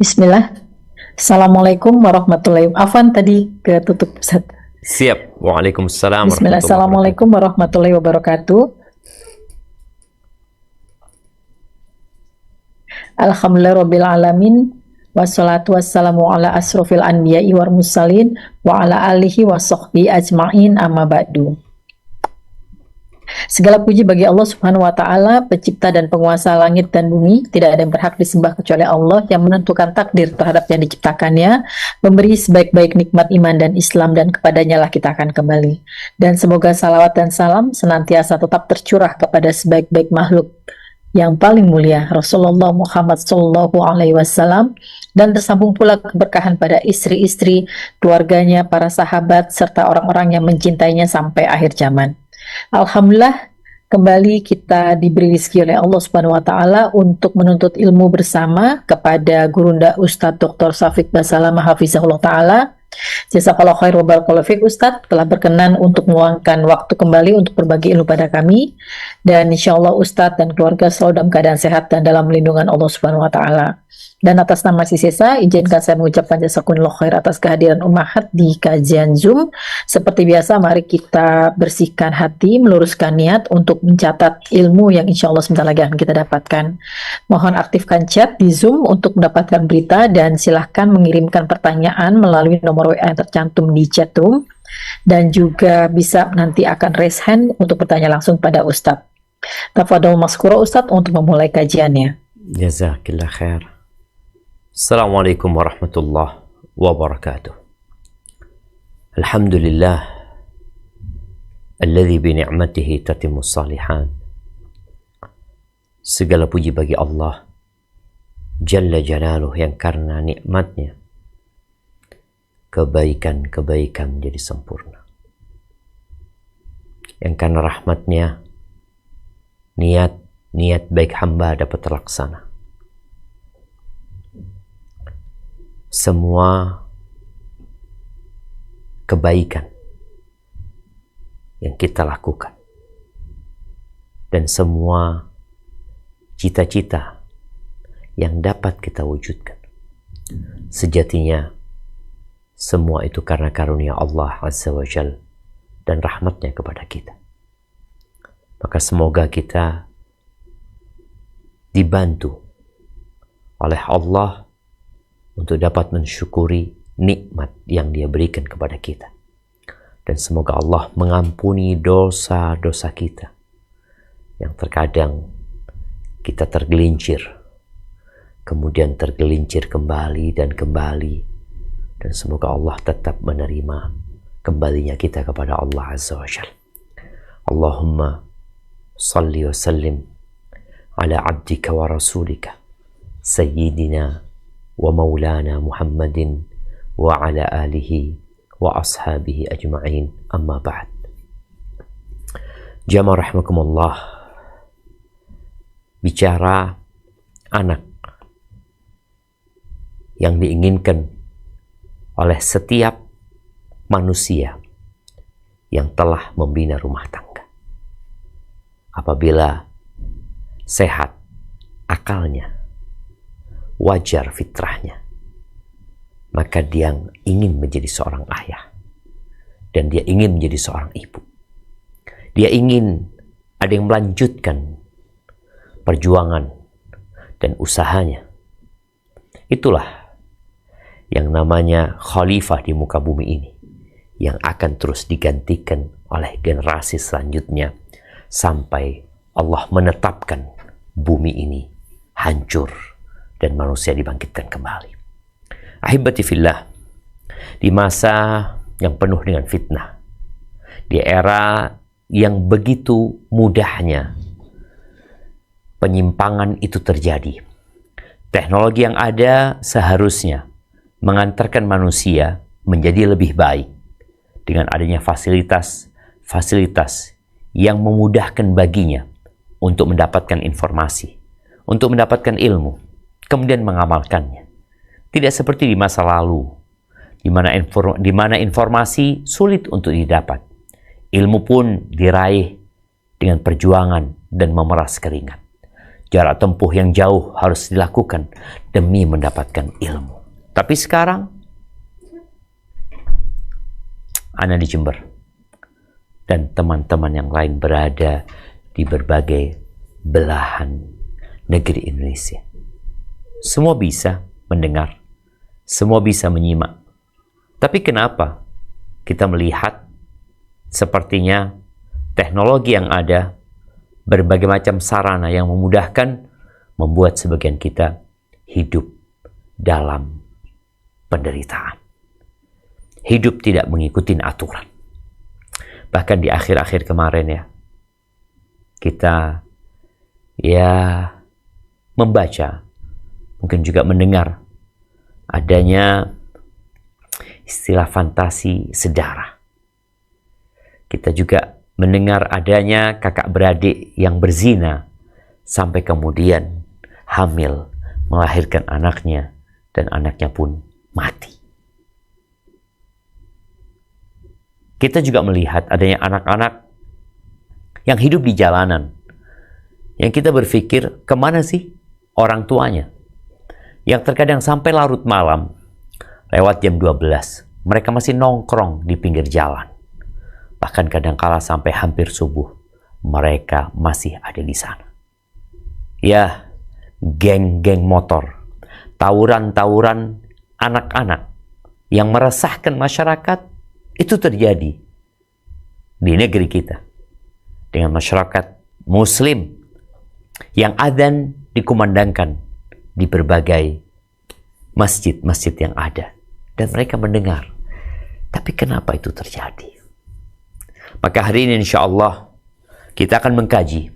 Bismillah. Assalamualaikum warahmatullahi wabarakatuh. Afwan tadi ketutup Ustaz. Siap. Waalaikumsalam Bismillah. warahmatullahi wabarakatuh. Assalamualaikum warahmatullahi wabarakatuh. Alhamdulillah rabbil alamin. Wassalatu wassalamu ala asrofil anbiya'i wal mursalin wa ala alihi wa sahbihi ajma'in amma ba'du. Segala puji bagi Allah Subhanahu wa taala, pencipta dan penguasa langit dan bumi. Tidak ada yang berhak disembah kecuali Allah yang menentukan takdir terhadap yang diciptakannya, memberi sebaik-baik nikmat iman dan Islam, dan kepadanya lah kita akan kembali. Dan semoga salawat dan salam senantiasa tetap tercurah kepada sebaik-baik makhluk yang paling mulia, Rasulullah Muhammad Sallallahu Alaihi Wasallam, dan tersambung pula keberkahan pada istri-istri, keluarganya, para sahabat, serta orang-orang yang mencintainya sampai akhir zaman. Alhamdulillah, kembali kita diberi rezeki oleh Allah Subhanahu wa taala untuk menuntut ilmu bersama kepada Gurunda Ustadz Dr. Syafiq Basalamah Hafizahullah taala. Jazakallahu khair wa barakallahu fiik. Ustadz telah berkenan untuk meluangkan waktu kembali untuk berbagi ilmu pada kami, dan insyaallah Ustadz dan keluarga selalu dalam keadaan sehat dan dalam lindungan Allah Subhanahu wa taala. Dan atas nama Sisa, izinkan saya mengucapkan jazakumullah khair atas kehadiran Ummahat di kajian Zoom. Seperti biasa, mari kita bersihkan hati, meluruskan niat untuk mencatat ilmu yang insya Allah sebentar lagi akan kita dapatkan. Mohon aktifkan chat di Zoom untuk mendapatkan berita, dan silahkan mengirimkan pertanyaan melalui nomor WA yang tercantum di chat room. Dan juga bisa nanti akan raise hand untuk bertanya langsung pada Ustadz. Tafadhol maskura Ustadz untuk memulai kajiannya. Jazakillah khair. Assalamualaikum warahmatullahi wabarakatuh. Alhamdulillah alladzi bi ni'matihi tatimmus salihan. Segala puji bagi Allah Jalla Jalaluh yang karena nikmatnya kebaikan-kebaikan menjadi sempurna. Yang karena rahmatnya niat baik hamba dapat terlaksana. Semua kebaikan yang kita lakukan dan semua cita-cita yang dapat kita wujudkan, sejatinya semua itu karena karunia Allah Azza wa Jalla dan rahmatnya kepada kita. Maka semoga kita dibantu oleh Allah untuk dapat mensyukuri nikmat yang Dia berikan kepada kita. Dan semoga Allah mengampuni dosa-dosa kita yang terkadang kita tergelincir, kemudian tergelincir kembali dan kembali, dan semoga Allah tetap menerima kembalinya kita kepada Allah Azza wa Jalla. Allahumma salli wa sallim ala abdika wa rasulika sayyidina wa maulana Muhammadin wa ala alihi wa ashabihi ajma'in, amma ba'd. Jamaah rahimakumullah, bicara anak yang diinginkan oleh setiap manusia yang telah membina rumah tangga. Apabila sehat akalnya, wajar fitrahnya, maka dia ingin menjadi seorang ayah dan dia ingin menjadi seorang ibu. Dia ingin ada yang melanjutkan perjuangan dan usahanya. Itulah yang namanya khalifah di muka bumi ini, yang akan terus digantikan oleh generasi selanjutnya sampai Allah menetapkan bumi ini hancur dan manusia dibangkitkan kembali. Ahibati fillah, di masa yang penuh dengan fitnah, di era yang begitu mudahnya penyimpangan itu terjadi, teknologi yang ada seharusnya mengantarkan manusia menjadi lebih baik dengan adanya fasilitas yang memudahkan baginya untuk mendapatkan informasi, untuk mendapatkan ilmu, kemudian mengamalkannya. Tidak seperti di masa lalu, di mana informasi sulit untuk didapat. Ilmu pun diraih dengan perjuangan dan memeras keringat. jarak tempuh yang jauh harus dilakukan demi mendapatkan ilmu. Tapi sekarang, Ana di Jember dan teman-teman yang lain berada di berbagai belahan negeri Indonesia. Semua bisa mendengar, semua bisa menyimak. Tapi kenapa kita melihat sepertinya teknologi yang ada, berbagai macam sarana yang memudahkan, membuat sebagian kita hidup dalam penderitaan. Hidup tidak mengikuti aturan. Bahkan di akhir-akhir kemarin ya, kita membaca, mungkin juga mendengar adanya istilah fantasi sedara. Kita juga mendengar adanya kakak beradik yang berzina sampai kemudian hamil, melahirkan anaknya, dan anaknya pun mati. Kita juga melihat adanya anak-anak yang hidup di jalanan, yang kita berpikir kemana sih orang tuanya, yang terkadang sampai larut malam, lewat jam 12, mereka masih nongkrong di pinggir jalan. Bahkan kadangkala sampai hampir subuh, mereka masih ada di sana. Ya, geng-geng motor, tawuran-tawuran anak-anak yang meresahkan masyarakat, itu terjadi di negeri kita. Dengan masyarakat muslim yang adzan dikumandangkan di berbagai masjid-masjid yang ada. Dan mereka mendengar. Tapi kenapa itu terjadi? Maka hari ini insya Allah kita akan mengkaji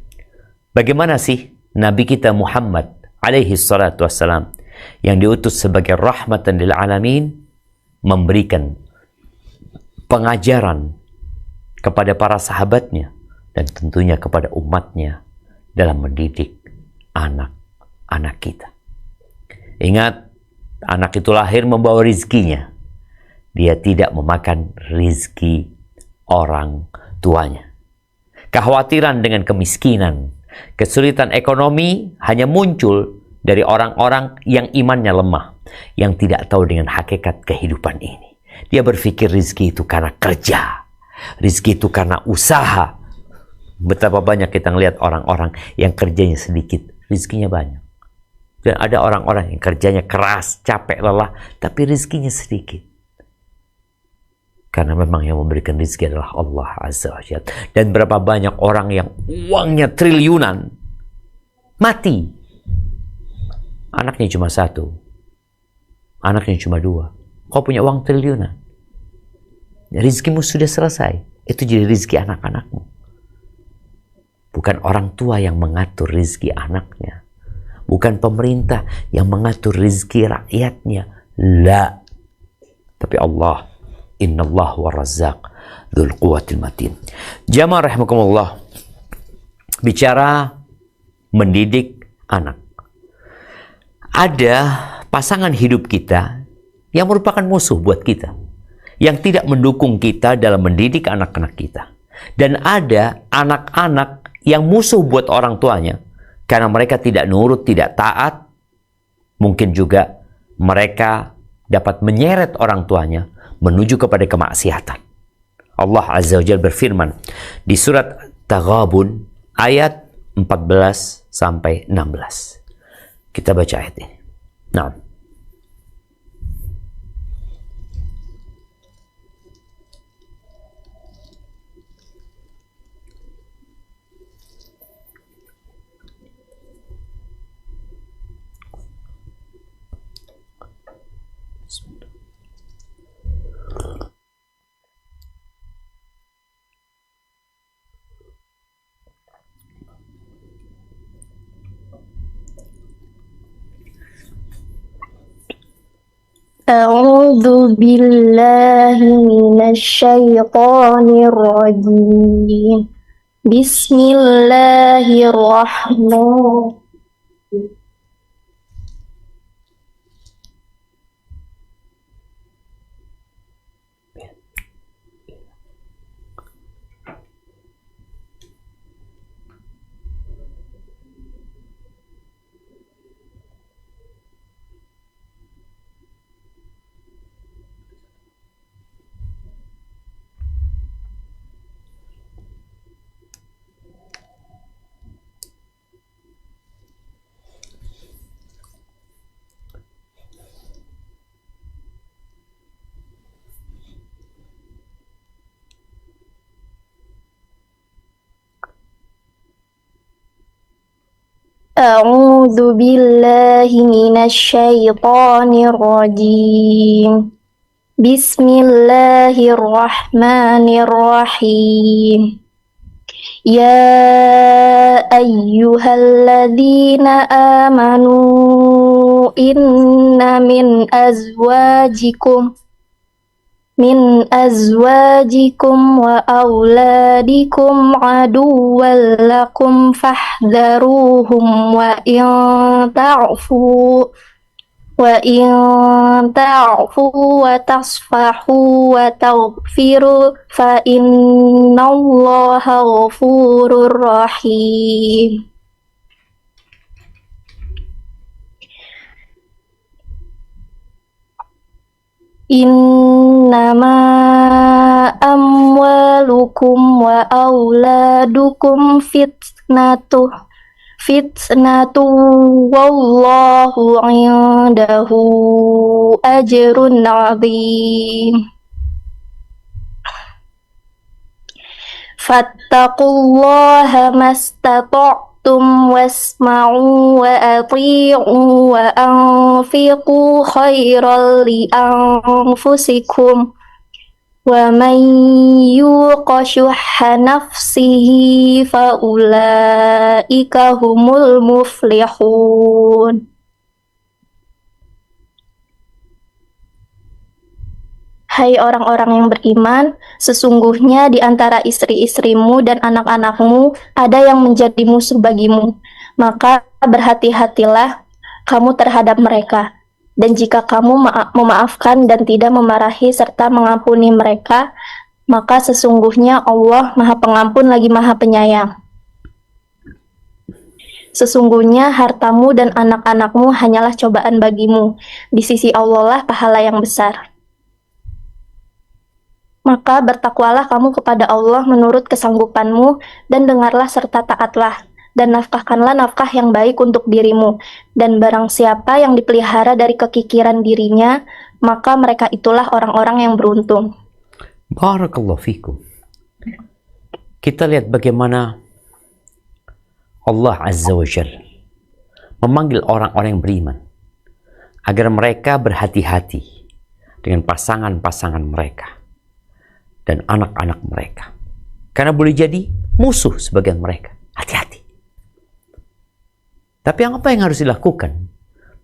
bagaimana sih Nabi kita Muhammad alaihi salatu wassalam yang diutus sebagai rahmatan lil alamin memberikan pengajaran kepada para sahabatnya dan tentunya kepada umatnya dalam mendidik anak-anak kita. Ingat, anak itu lahir membawa rizkinya. Dia tidak memakan rizki orang tuanya. Kekhawatiran dengan kemiskinan, kesulitan ekonomi hanya muncul dari orang-orang yang imannya lemah, yang tidak tahu dengan hakikat kehidupan ini. Dia berpikir rizki itu karena kerja, rizki itu karena usaha. Betapa banyak kita ngelihat orang-orang yang kerjanya sedikit, rizkinya banyak. Dan ada orang-orang yang kerjanya keras, capek, lelah, tapi rizkinya sedikit. Karena memang yang memberikan rizki adalah Allah Azza wa Jalla. Dan berapa banyak orang yang uangnya triliunan, mati. Anaknya cuma satu, anaknya cuma dua. Kau punya uang triliunan, rizkimu sudah selesai. Itu jadi rizki anak-anakmu. Bukan orang tua yang mengatur rizki anaknya. Bukan pemerintah yang mengatur rizki rakyatnya. La. Tapi Allah. Innallah wa razzaq dzul quwwatil matin. Jamaah rahimakumullah. Bicara mendidik anak. Ada pasangan hidup kita yang merupakan musuh buat kita, yang tidak mendukung kita dalam mendidik anak-anak kita. Dan ada anak-anak yang musuh buat orang tuanya, karena mereka tidak nurut, tidak taat. Mungkin juga mereka dapat menyeret orang tuanya menuju kepada kemaksiatan. Allah Azza wa Jalla berfirman di surat Taghabun ayat 14 sampai 16. Kita baca ayat ini. Nah, أعوذ بالله من الشيطان الرجيم بسم الله الرحمن أعوذ بالله من الشيطان الرجيم بسم الله الرحمن الرحيم يا أيها الذين آمنوا إن من أزواجكم وأولادكم عدوا لكم فاحذروهم وإن تعفوا وتصفحوا وتغفروا فإن الله غفور رحيم. إنما أموالكم وأولادكم فتنة والله عنده أجر عظيم. فاتقوا الله ما استطعتم واسمعوا وأطيعوا وأنفقوا خيرا لأنفسكم ومن يوق شح نفسه فأولئك هم المفلحون. Hai orang-orang yang beriman, sesungguhnya di antara istri-istrimu dan anak-anakmu ada yang menjadi musuh bagimu. Maka berhati-hatilah kamu terhadap mereka. Dan jika kamu memaafkan dan tidak memarahi serta mengampuni mereka, maka sesungguhnya Allah Maha Pengampun lagi Maha Penyayang. Sesungguhnya hartamu dan anak-anakmu hanyalah cobaan bagimu. Di sisi Allah lah pahala yang besar. Maka bertakwalah kamu kepada Allah menurut kesanggupanmu, dan dengarlah serta taatlah, dan nafkahkanlah nafkah yang baik untuk dirimu. Dan barang siapa yang dipelihara dari kekikiran dirinya, maka mereka itulah orang-orang yang beruntung. Barakallahu fikum. Kita lihat bagaimana Allah Azza wa Jalla memanggil orang-orang yang beriman agar mereka berhati-hati dengan pasangan-pasangan mereka dan anak-anak mereka. Karena boleh jadi musuh sebagian mereka. Hati-hati. Tapi apa yang harus dilakukan?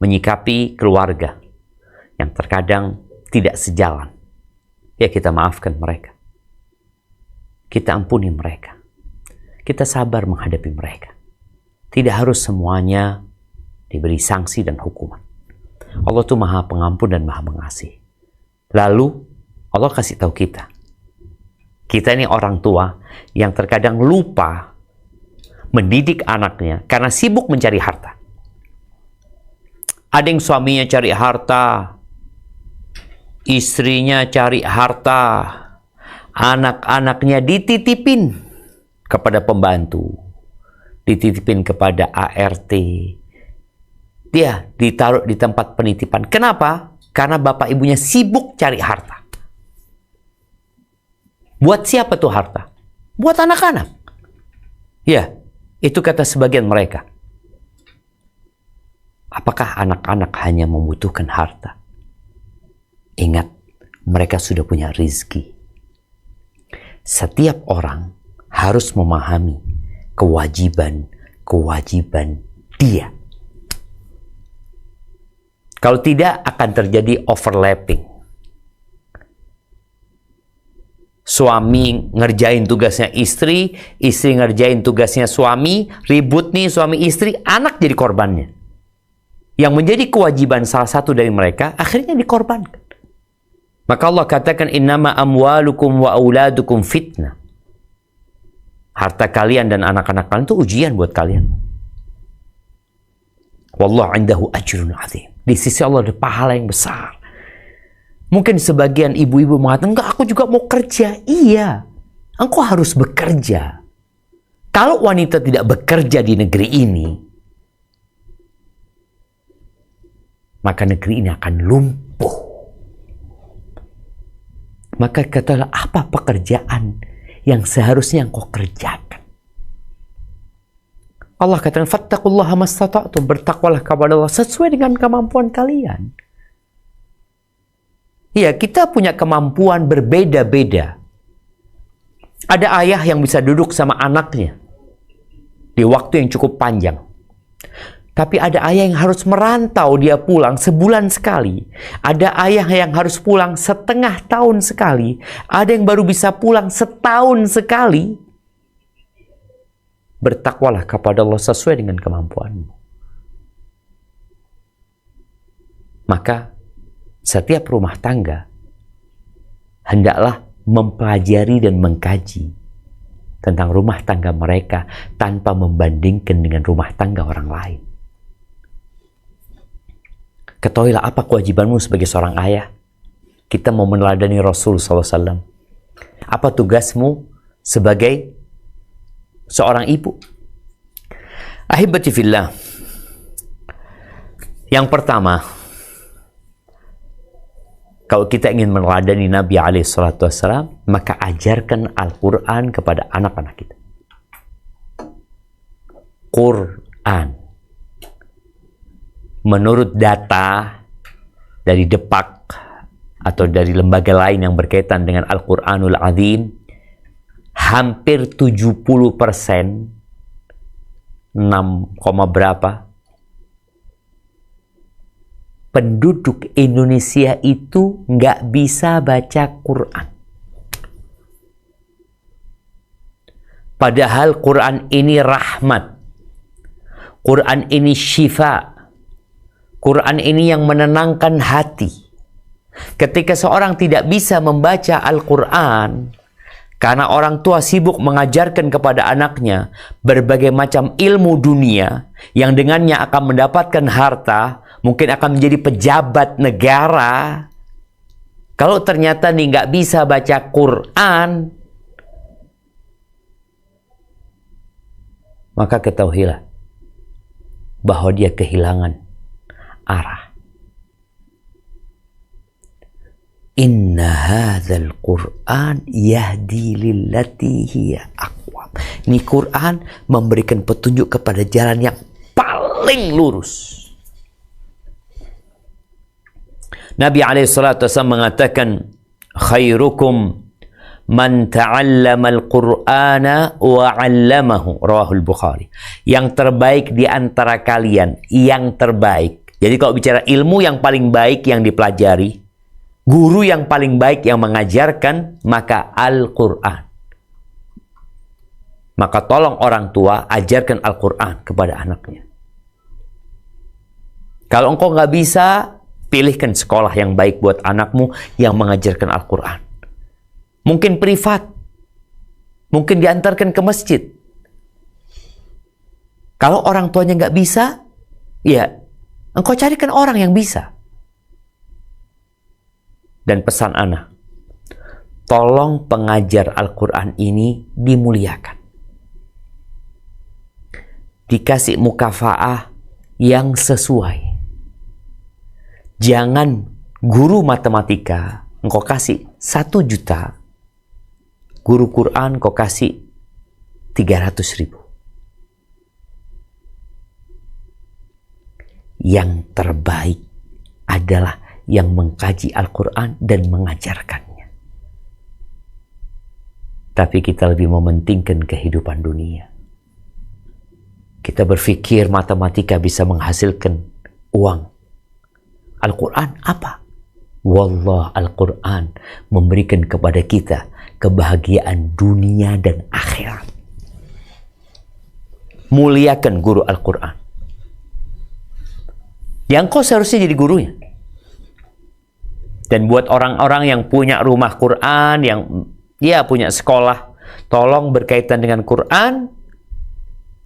Menyikapi keluarga yang terkadang tidak sejalan. Ya, kita maafkan mereka. Kita ampuni mereka. Kita sabar menghadapi mereka. Tidak harus semuanya diberi sanksi dan hukuman. Allah itu Maha Pengampun dan Maha Pengasih. Lalu Allah kasih tahu kita ini orang tua yang terkadang lupa mendidik anaknya karena sibuk mencari harta. Ada yang suaminya cari harta, istrinya cari harta, anak-anaknya dititipin kepada pembantu, dititipin kepada ART. Dia ditaruh di tempat penitipan. Kenapa? Karena bapak ibunya sibuk cari harta. Buat siapa tuh harta? Buat anak-anak. Ya, itu kata sebagian mereka. Apakah anak-anak hanya membutuhkan harta? Ingat, mereka sudah punya rizki. Setiap orang harus memahami kewajiban dia. Kalau tidak, akan terjadi overlapping. Suami ngerjain tugasnya istri, istri ngerjain tugasnya suami, ribut nih suami istri, anak jadi korbannya. Yang menjadi kewajiban salah satu dari mereka, akhirnya dikorbankan. Maka Allah katakan, innama amwalukum wa auladukum fitnah. Harta kalian dan anak-anak kalian itu ujian buat kalian. Wallahu indahu ajrun azim. Di sisi Allah ada pahala yang besar. Mungkin sebagian ibu-ibu mengatakan, enggak, aku juga mau kerja. Iya, engkau harus bekerja. Kalau wanita tidak bekerja di negeri ini, maka negeri ini akan lumpuh. Maka katalah, apa pekerjaan yang seharusnya engkau kerjakan? Allah katakan, Fattaqullaha mastata'tum, bertakwalah kepada Allah sesuai dengan kemampuan kalian. Ya, kita punya kemampuan berbeda-beda. Ada ayah yang bisa duduk sama anaknya di waktu yang cukup panjang. Tapi ada ayah yang harus merantau, dia pulang sebulan sekali. Ada ayah yang harus pulang setengah tahun sekali. Ada yang baru bisa pulang setahun sekali. Bertakwalah kepada Allah sesuai dengan kemampuanmu. Maka setiap rumah tangga hendaklah mempelajari dan mengkaji tentang rumah tangga mereka tanpa membandingkan dengan rumah tangga orang lain. Ketahuilah apa kewajibanmu sebagai seorang ayah. Kita mau meneladani Rasul SAW. Apa tugasmu sebagai seorang ibu? Ahibati fillah. Yang pertama, kalau kita ingin meneladani Nabi SAW, maka ajarkan Al-Quran kepada anak-anak kita. Quran. Menurut data dari Depak atau dari lembaga lain yang berkaitan dengan Al-Quranul Azim, hampir 70%, 6, berapa, penduduk Indonesia itu nggak bisa baca Quran. Padahal Quran ini rahmat. Quran ini syifa. Quran ini yang menenangkan hati. Ketika seorang tidak bisa membaca Al-Quran, karena orang tua sibuk mengajarkan kepada anaknya berbagai macam ilmu dunia, yang dengannya akan mendapatkan harta, mungkin akan menjadi pejabat negara. Kalau ternyata nih nggak bisa baca Quran, maka ketahuilah bahwa dia kehilangan arah. Inna hadzal Qur'an yahdi lillati hiya aqwam. Ini Quran memberikan petunjuk kepada jalan yang paling lurus. Nabi SAW mengatakan, khairukum man ta'allama al-Qur'ana wa 'allamahu, rawahul Bukhari. Yang terbaik di antara kalian, yang terbaik. Jadi kalau bicara ilmu yang paling baik yang dipelajari, guru yang paling baik yang mengajarkan, maka Al-Quran. Maka tolong orang tua ajarkan Al-Quran kepada anaknya. Kalau engkau nggak bisa, pilihkan sekolah yang baik buat anakmu yang mengajarkan Al-Quran. Mungkin privat, mungkin diantarkan ke masjid. Kalau orang tuanya nggak bisa, ya engkau carikan orang yang bisa. Dan pesan anak, tolong pengajar Al-Quran ini dimuliakan. Dikasih mukafaah yang sesuai. Jangan guru matematika, engkau kasih 1 juta. Guru Quran engkau kasih 300.000. Yang terbaik adalah yang mengkaji Al-Quran dan mengajarkannya. Tapi kita lebih mementingkan kehidupan dunia. Kita berpikir matematika bisa menghasilkan uang. Al-Quran apa? Wallah, Al-Quran memberikan kepada kita kebahagiaan dunia dan akhirat. Muliakan guru Al-Quran. Yang kau seharusnya jadi gurunya. Dan buat orang-orang yang punya rumah Quran, yang punya sekolah, tolong berkaitan dengan Quran,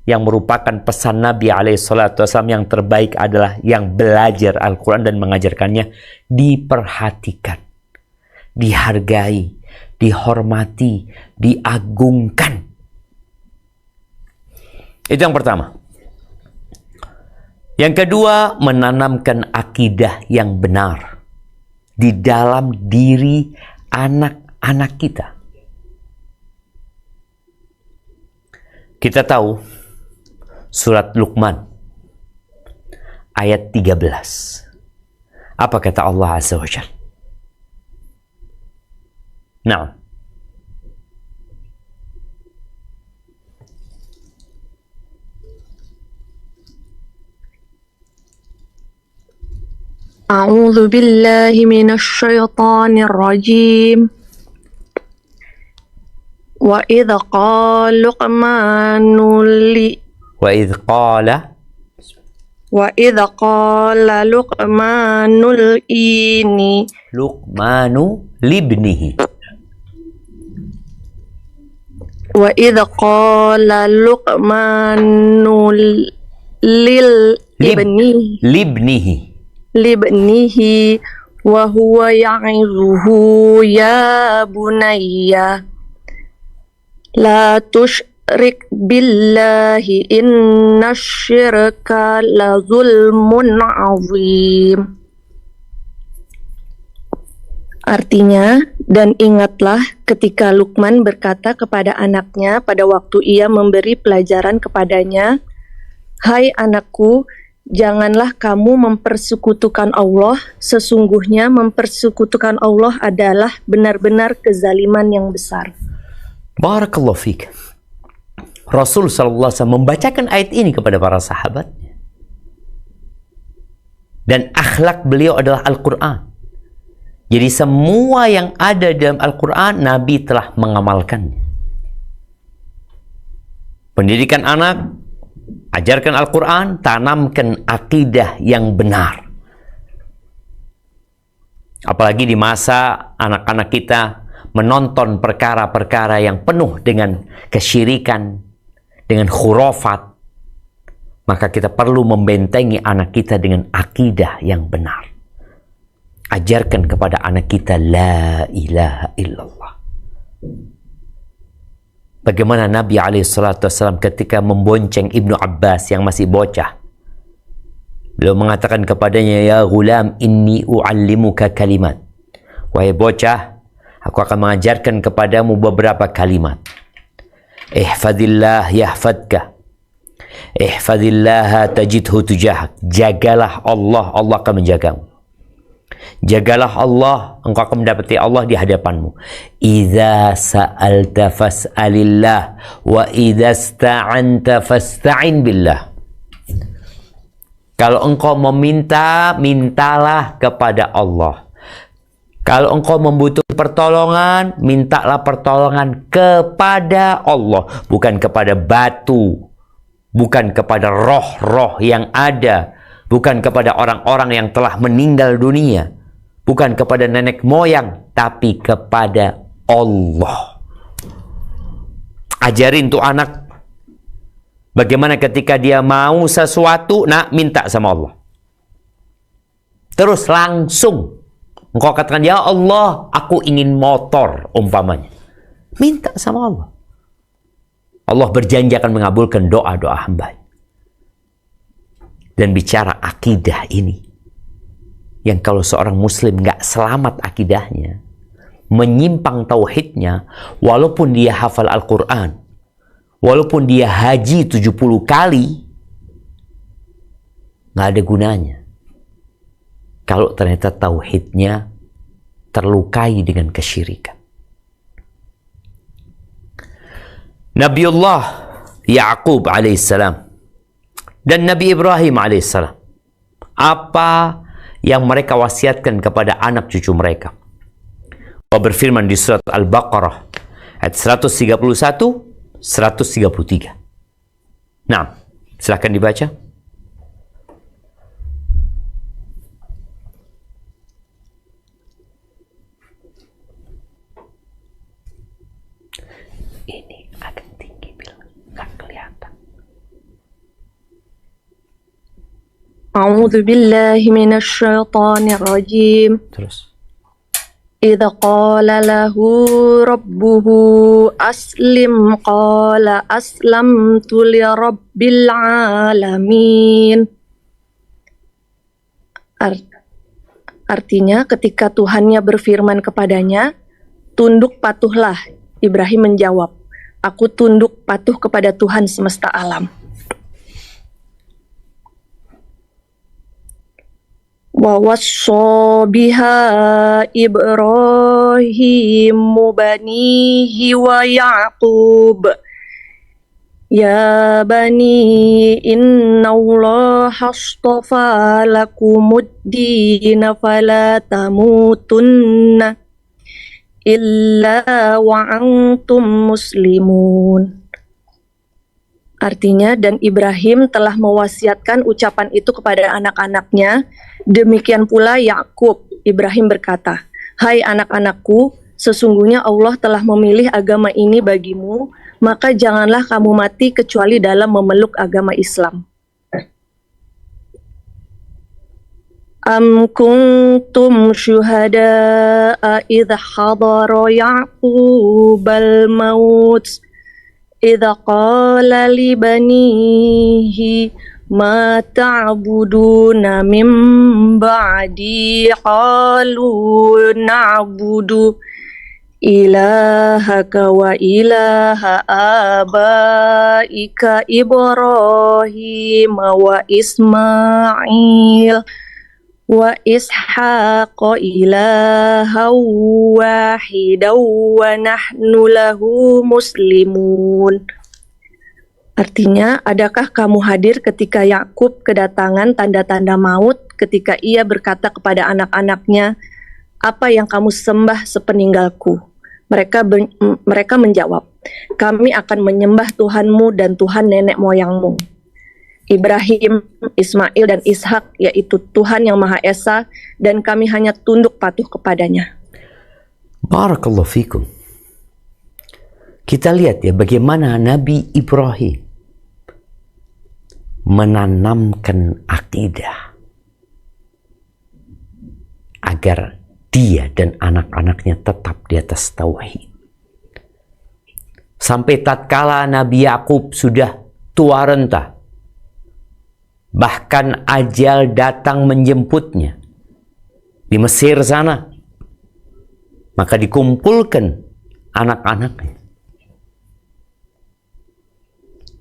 yang merupakan pesan Nabi SAW yang terbaik adalah yang belajar Al-Quran dan mengajarkannya, diperhatikan, dihargai, dihormati, diagungkan. Itu yang pertama. Yang kedua, menanamkan akidah yang benar di dalam diri anak-anak kita. Kita tahu surat Luqman ayat 13. Apa kata Allah Azza wa Jalla? Nah, أعوذ بالله من الشيطان الرجيم وإذ قال لقمان وإذ قال لقمان لقمان لابنه وإذ قال لقمان لابنه وهو يعظه يا بني لا تشرك بالله إن الشرك لظلم عظيم. Artinya, dan ingatlah ketika Luqman berkata kepada anaknya pada waktu ia memberi pelajaran kepadanya, "Hai anakku, janganlah kamu mempersekutukan Allah, sesungguhnya mempersekutukan Allah adalah benar-benar kezaliman yang besar." Barakallahu fiik. Rasul sallallahu alaihi wasallam membacakan ayat ini kepada para sahabatnya. Dan akhlak beliau adalah Al-Quran. Jadi semua yang ada dalam Al-Quran, Nabi telah mengamalkannya. Pendidikan anak, ajarkan Al-Quran, tanamkan akidah yang benar. Apalagi di masa anak-anak kita menonton perkara-perkara yang penuh dengan kesyirikan, dengan khurafat, maka kita perlu membentengi anak kita dengan akidah yang benar. Ajarkan kepada anak kita la ilaha illallah. Bagaimana Nabi SAW ketika membonceng Ibnu Abbas yang masih bocah, beliau mengatakan kepadanya, "Ya ghulam, inni u'allimuka kalimat." Wahai bocah, aku akan mengajarkan kepadamu beberapa kalimat. Ihfadillah yahfadka. Ihfadillah tajidhu tujahak. Jagalah Allah, Allah akan menjagamu. Jagalah Allah, engkau akan mendapati Allah di hadapanmu. Idza sa'alta fas'alillah wa idza sta'anta fasta'in billah. Kalau engkau meminta, mintalah kepada Allah. Kalau engkau membutuhkan pertolongan, mintalah pertolongan kepada Allah, bukan kepada batu, bukan kepada roh-roh yang ada, bukan kepada orang-orang yang telah meninggal dunia, bukan kepada nenek moyang, tapi kepada Allah. Ajarin tuh anak bagaimana ketika dia mau sesuatu, nak minta sama Allah. Terus langsung engkau katakan, "Ya Allah, aku ingin motor," umpamanya. Minta sama Allah. Allah berjanji akan mengabulkan doa-doa hamba. Dan bicara akidah ini, yang kalau seorang muslim nggak selamat akidahnya, menyimpang tauhidnya, walaupun dia hafal Al-Quran, walaupun dia haji 70 kali, nggak ada gunanya kalau ternyata tauhidnya terlukai dengan kesyirikan. Nabiullah Ya'qub alaihissalam dan Nabi Ibrahim alaihissalam, apa yang mereka wasiatkan kepada anak cucu mereka? Allah berfirman di surat Al-Baqarah ayat 131, 133. Nah, silahkan dibaca. Ini agak tinggi, Bil. Nggak kelihatan. A'udzu billahi minasy syaithanir rajim. Terus. Idza qala lahu rabbuhu aslim qala aslamtu li rabbil alamin. Artinya ketika Tuhannya berfirman kepadanya, "Tunduk patuhlah." Ibrahim menjawab, "Aku tunduk patuh kepada Tuhan semesta alam." Wa wassa biha Ibrahim banihi wa Yaqub. Ya bani inna Allah astafa lakumuddina fala tamutunna illa wa antum muslimun. Artinya, dan Ibrahim telah mewasiatkan ucapan itu kepada anak-anaknya. Demikian pula Yakub. Ibrahim berkata, "Hai anak-anakku, sesungguhnya Allah telah memilih agama ini bagimu, maka janganlah kamu mati kecuali dalam memeluk agama Islam." Am kuntum syuhada'a idh hadara Ya'qubal maut idh qala li banihi ma ta'buduna min ba'di qalu na'budu ilahaka wa ilaha abaika Ibrahim wa Ismail wa Ishaq ilaha wahidaw wa nahnu lahu muslimun. Artinya, adakah kamu hadir ketika Yakub kedatangan tanda-tanda maut ketika ia berkata kepada anak-anaknya, "Apa yang kamu sembah sepeninggalku?" Mereka menjawab, "Kami akan menyembah Tuhanmu dan Tuhan nenek moyangmu, Ibrahim, Ismail, dan Ishak, yaitu Tuhan yang Maha Esa, dan kami hanya tunduk patuh kepadanya." Barakallahu fikum. Kita lihat ya bagaimana Nabi Ibrahim menanamkan akidah agar dia dan anak-anaknya tetap di atas tauhid. Sampai tatkala Nabi Yakub sudah tua renta, bahkan ajal datang menjemputnya di Mesir sana, maka dikumpulkan anak-anaknya.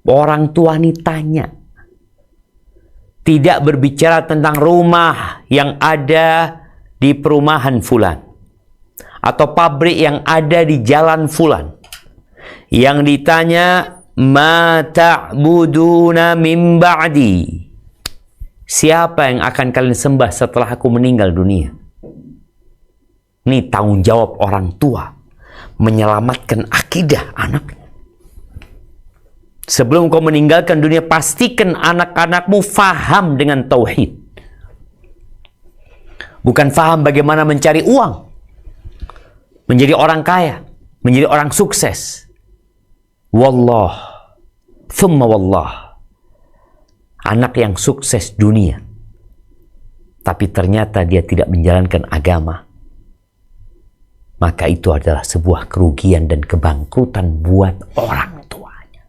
Orang tua ini tanya, tidak berbicara tentang rumah yang ada di perumahan fulan atau pabrik yang ada di jalan fulan. Yang ditanya, ma ta'buduna min ba'di, siapa yang akan kalian sembah setelah aku meninggal dunia? Ini tanggung jawab orang tua menyelamatkan akidah anaknya. Sebelum kau meninggalkan dunia, pastikan anak-anakmu faham dengan tauhid. Bukan faham bagaimana mencari uang, menjadi orang kaya, menjadi orang sukses. Wallah, thumma wallah, anak yang sukses dunia, tapi ternyata dia tidak menjalankan agama, maka itu adalah sebuah kerugian dan kebangkrutan buat orang tuanya.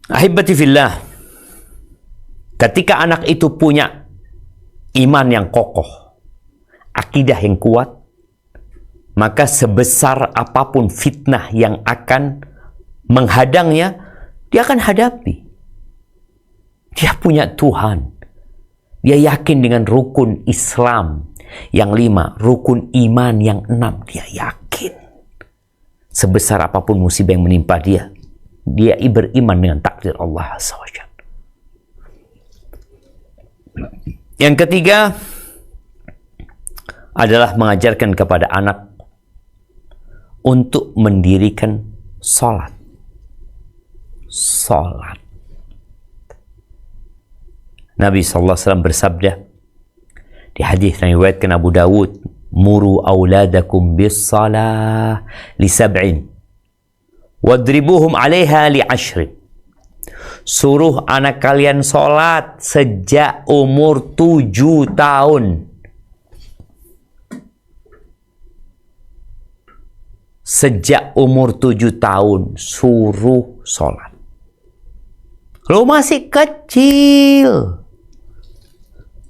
Ahibati fillah, ketika anak itu punya iman yang kokoh, akidah yang kuat, maka sebesar apapun fitnah yang akan menghadangnya, dia akan hadapi. Dia punya Tuhan. Dia yakin dengan rukun Islam yang 5, rukun iman yang 6. Dia yakin. Sebesar apapun musibah yang menimpa dia, dia beriman dengan takdir Allah SWT. Yang ketiga adalah mengajarkan kepada anak untuk mendirikan salat. Salat. Nabi SAW bersabda di hadis yang diriwayatkan Abu Dawud, "Muru auladakum bis salah li 7 wadribuhum 'alaiha li 10." Suruh anak kalian salat sejak umur 7 tahun. Sejak umur 7 tahun suruh salat. Kalau masih kecil,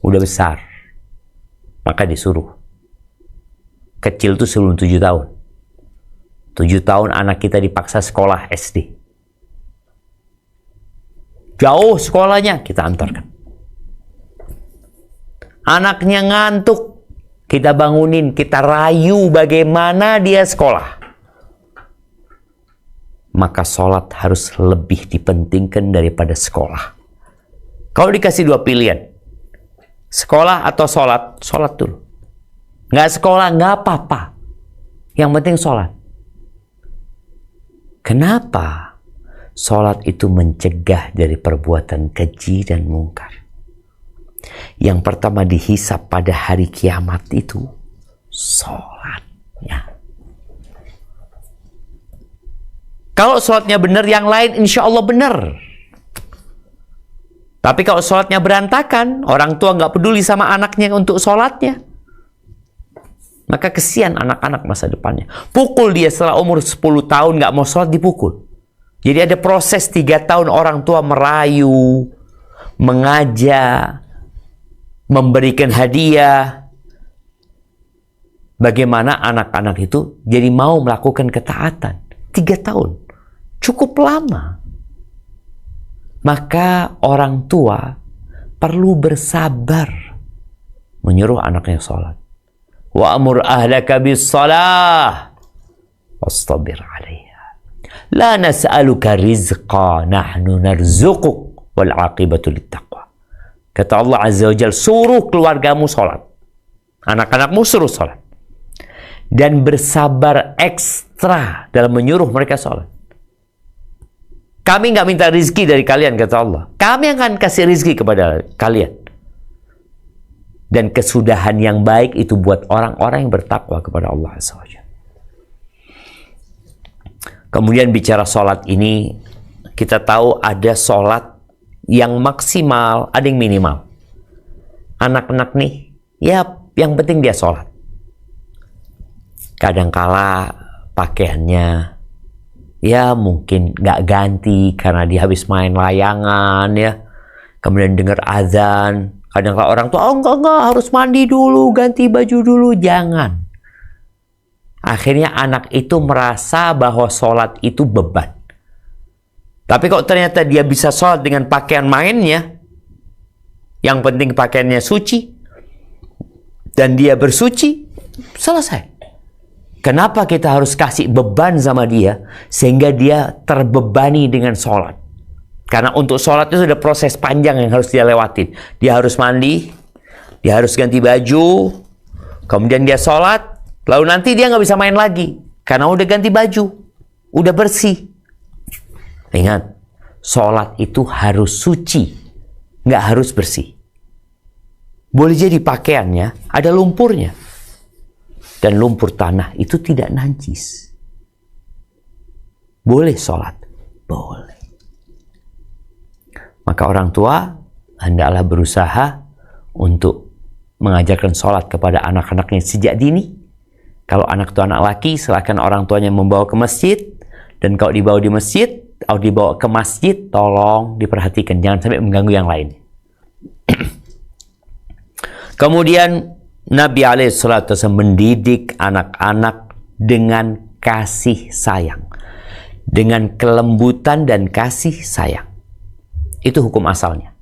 udah besar, maka disuruh. Kecil itu sebelum 7 tahun. 7 tahun anak kita dipaksa sekolah SD. Jauh sekolahnya, kita antarkan. Anaknya ngantuk, kita bangunin, kita rayu bagaimana dia sekolah. Maka sholat harus lebih dipentingkan daripada sekolah. Kalau dikasih dua pilihan, sekolah atau sholat, sholat dulu. Nggak sekolah, nggak apa-apa. Yang penting sholat. Kenapa? Sholat itu mencegah dari perbuatan keji dan mungkar. Yang pertama dihisap pada hari kiamat itu sholatnya. Kalau sholatnya benar, yang lain insya Allah benar. Tapi kalau sholatnya berantakan, orang tua nggak peduli sama anaknya untuk sholatnya, maka kesian anak-anak masa depannya. Pukul dia setelah umur 10 tahun nggak mau sholat, dipukul. Jadi ada proses 3 tahun orang tua merayu, mengajak, memberikan hadiah. Bagaimana anak-anak itu jadi mau melakukan ketaatan. 3 tahun. Cukup lama. Maka orang tua perlu bersabar menyuruh anaknya sholat. Wa amur ahlaka bis salah wastabir 'alaiha. La nas'aluka rizqa, nahnu narzuquk wal 'aqibatu littaqwa. Kata Allah Azza wa Jalla, suruh keluargamu sholat. Anak-anakmu suruh sholat. Dan bersabar ekstra dalam menyuruh mereka sholat. Kami nggak minta rizki dari kalian, kata Allah. Kami akan kasih rizki kepada kalian. Dan kesudahan yang baik itu buat orang-orang yang bertakwa kepada Allah Azza wa Jalla. Kemudian bicara sholat ini, kita tahu ada sholat yang maksimal, ada yang minimal. Anak-anak nih, ya yang penting dia sholat. Kadangkala pakaiannya ya mungkin nggak ganti karena dia habis main layangan ya, kemudian dengar azan. Kadang-kala orang tua, oh enggak, harus mandi dulu, ganti baju dulu. Jangan. Akhirnya anak itu merasa bahwa sholat itu beban. Tapi kok ternyata dia bisa sholat dengan pakaian mainnya, yang penting pakaiannya suci, dan dia bersuci, selesai. Kenapa kita harus kasih beban sama dia sehingga dia terbebani dengan sholat? Karena untuk sholat itu ada proses panjang yang harus dia lewatin. Dia harus mandi, dia harus ganti baju, kemudian dia sholat, lalu nanti dia nggak bisa main lagi karena udah ganti baju, udah bersih. Ingat, sholat itu harus suci, nggak harus bersih. Boleh jadi pakaiannya ada lumpurnya. Dan lumpur tanah itu tidak najis. Boleh sholat? Boleh. Maka orang tua hendaklah berusaha untuk mengajarkan sholat kepada anak-anaknya sejak dini. Kalau anak itu anak laki, silakan orang tuanya membawa ke masjid. Dan kalau dibawa di masjid, atau dibawa ke masjid, tolong diperhatikan. Jangan sampai mengganggu yang lain. Kemudian Nabi SAW mendidik anak-anak dengan kasih sayang. Dengan kelembutan dan kasih sayang. Itu hukum asalnya.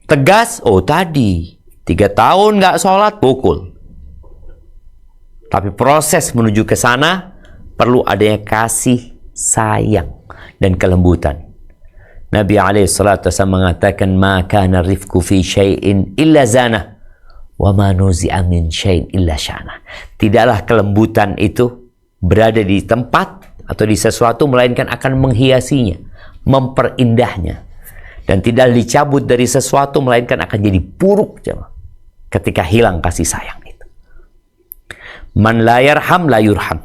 Tegas, oh tadi 3 tahun nggak sholat, pukul. Tapi proses menuju ke sana perlu adanya kasih sayang dan kelembutan. Nabi SAW mengatakan, "Ma kana rifqu fi syai'in illa zanah. Wa ma nuzi'a min syai'in illa sya'nah." Tidaklah kelembutan itu berada di tempat atau di sesuatu melainkan akan menghiasinya, memperindah,nya. Dan tidak dicabut dari sesuatu melainkan akan jadi buruk ketika hilang kasih sayang itu. Man la yarham la yurham.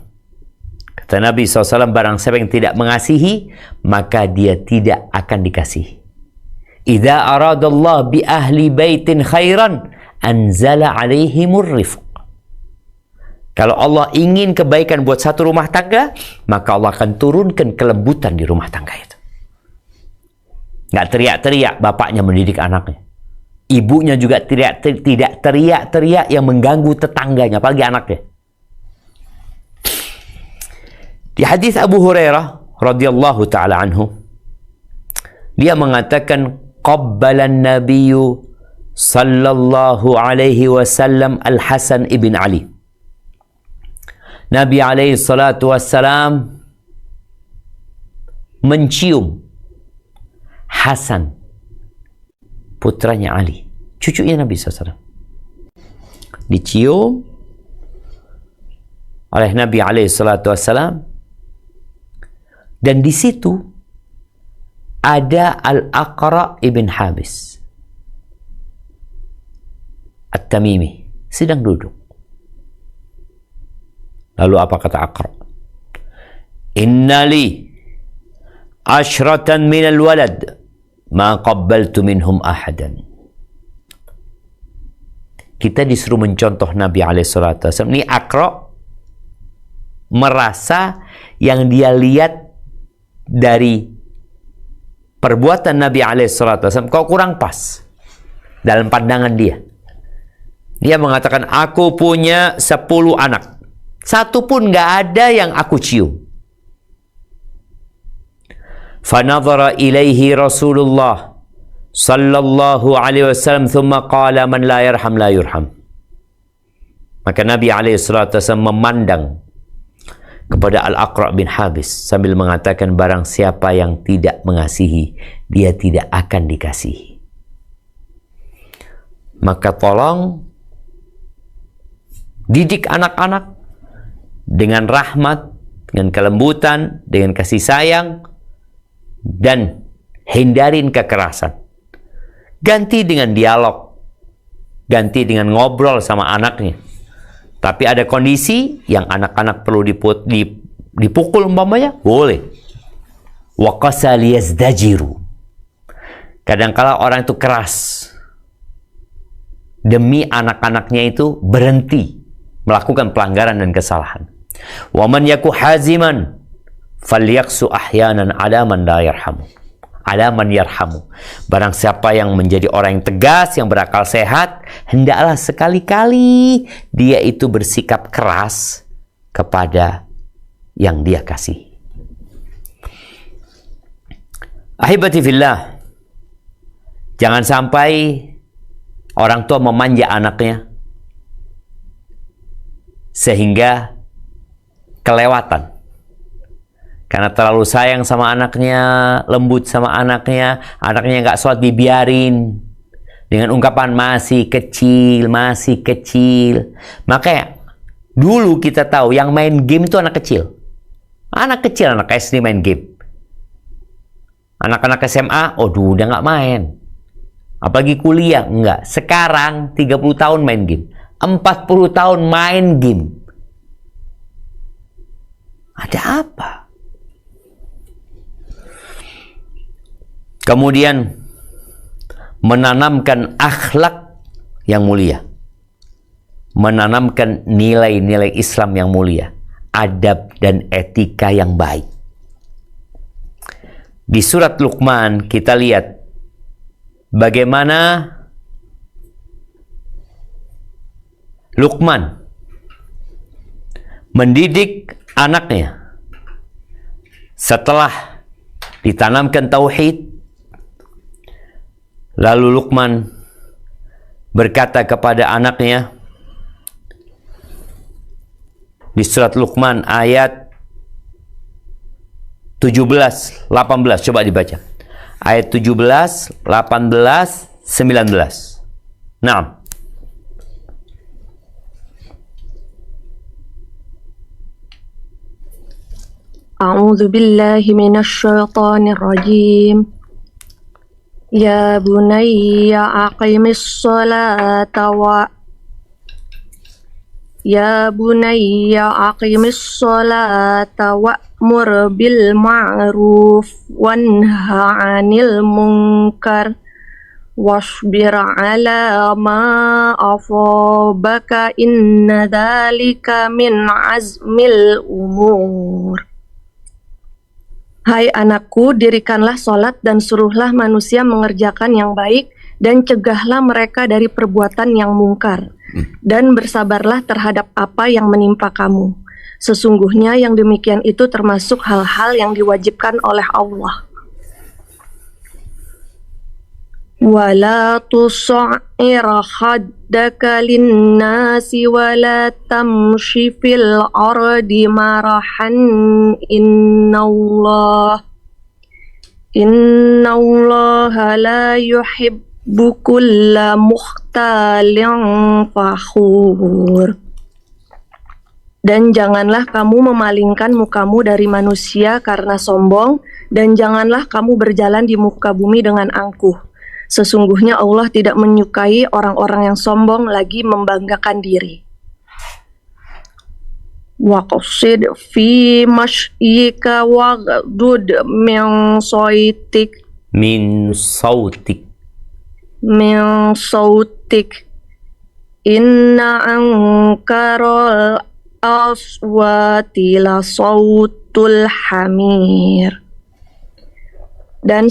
Kata Nabi SAW, barang siapa yang tidak mengasihi, maka dia tidak akan dikasihi. Idza aradallah bi ahli baitin khairan anzala alaihimur rifq. Kalau Allah ingin kebaikan buat satu rumah tangga, maka Allah akan turunkan kelembutan di rumah tangga itu. Nggak teriak-teriak bapaknya mendidik anaknya. Ibunya juga tidak teriak-teriak yang mengganggu tetangganya, apalagi anaknya. Di hadis Abu Hurairah radhiyallahu taala anhu, dia mengatakan, qabbalan nabiyyu sallallahu alaihi wasallam Al-Hasan ibn Ali. Nabi alaihi salatu wassalam mencium Hasan, putranya Ali, cucunya Nabi SAW. Dicium oleh Nabi alaihi salatu wassalam, dan di situ ada Al-Aqra ibn Habis At-Tamimi sedang duduk. Lalu apa kata Aqra? Inna li ashratan minal walad ma qabbaltu minhum ahadan. Kita disuruh mencontoh Nabi alaihissalatu wasallam. Ini Aqra merasa yang dia lihat dari perbuatan Nabi alaihissalatu wasallam kok kurang pas dalam pandangan dia. Dia mengatakan, aku punya 10 anak, satu pun nggak ada yang aku cium. Fanadhara ilaihi Rasulullah sallallahu alaihi wasallam thumma qala man la yarham la yurham. Maka Nabi alaihi salatu wasallam memandang kepada Al-Aqra bin Habis sambil mengatakan, barang siapa yang tidak mengasihi, dia tidak akan dikasihi. Maka tolong didik anak-anak dengan rahmat, dengan kelembutan, dengan kasih sayang, dan hindarin kekerasan. Ganti dengan dialog, ganti dengan ngobrol sama anaknya. Tapi ada kondisi yang anak-anak perlu dipukul umpamanya, boleh. Wa qasal yazdajiru. Kadangkala orang itu keras demi anak-anaknya itu berhenti melakukan pelanggaran dan kesalahan. Wa man yaku haziman falyaksu ahyanan ala man la yarhamu. Ala man yarhamu. Barang siapa yang menjadi orang yang tegas, yang berakal sehat, hendaklah sekali-kali dia itu bersikap keras kepada yang dia kasih. Ahibati fillah, jangan sampai orang tua memanja anaknya sehingga kelewatan. Karena terlalu sayang sama anaknya, lembut sama anaknya nggak sholat dibiarin. Dengan ungkapan masih kecil, masih kecil. Makanya dulu kita tahu yang main game itu anak kecil. Anak kecil, anak SD main game. Anak-anak SMA, udah nggak main. Apalagi kuliah, enggak. Sekarang 30 tahun main game. 40 tahun main game. Ada apa? Kemudian menanamkan akhlak yang mulia. Menanamkan nilai-nilai Islam yang mulia. Adab dan etika yang baik. Di surat Luqman kita lihat bagaimana Luqman mendidik anaknya setelah ditanamkan tauhid. Lalu Luqman berkata kepada anaknya di surat Luqman ayat 17, 18, coba dibaca. Ayat 17, 18, 19. Naam. A'udzu billahi minasy syaithanir rajim. Ya bunayya aqimis sholata wa'mur bil ma'ruf wanha 'anil munkar wasbir 'ala ma asabaka inna dzalika min azmil umur. Hai anakku, dirikanlah sholat dan suruhlah manusia mengerjakan yang baik dan cegahlah mereka dari perbuatan yang mungkar. Dan bersabarlah terhadap apa yang menimpa kamu. Sesungguhnya yang demikian itu termasuk hal-hal yang diwajibkan oleh Allah. ولا تصعر خدك للناس ولا تمش في الأرض مرحا إن الله لا يحب كل مختال فخور. Dan janganlah kamu memalingkan mukamu dari manusia karena sombong, dan janganlah kamu berjalan di muka bumi dengan angkuh. Sesungguhnya Allah tidak menyukai orang-orang yang sombong lagi membanggakan diri. Waqsid fi mashyika waghdud min sautik inna ankaral aswati la sautul hamir. Dan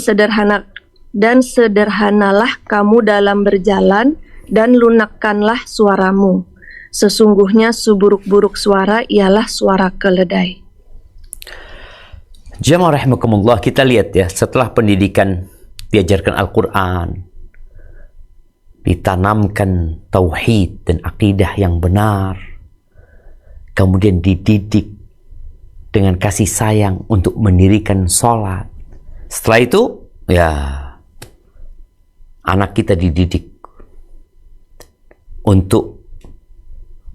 sederhanalah kamu dalam berjalan, dan lunakkanlah suaramu. Sesungguhnya seburuk-buruk suara ialah suara keledai. Jamaah rahimakumullah, kita lihat ya, setelah pendidikan diajarkan Al-Quran, ditanamkan tauhid dan akidah yang benar, kemudian dididik dengan kasih sayang untuk mendirikan sholat. Setelah itu, ya, anak kita dididik untuk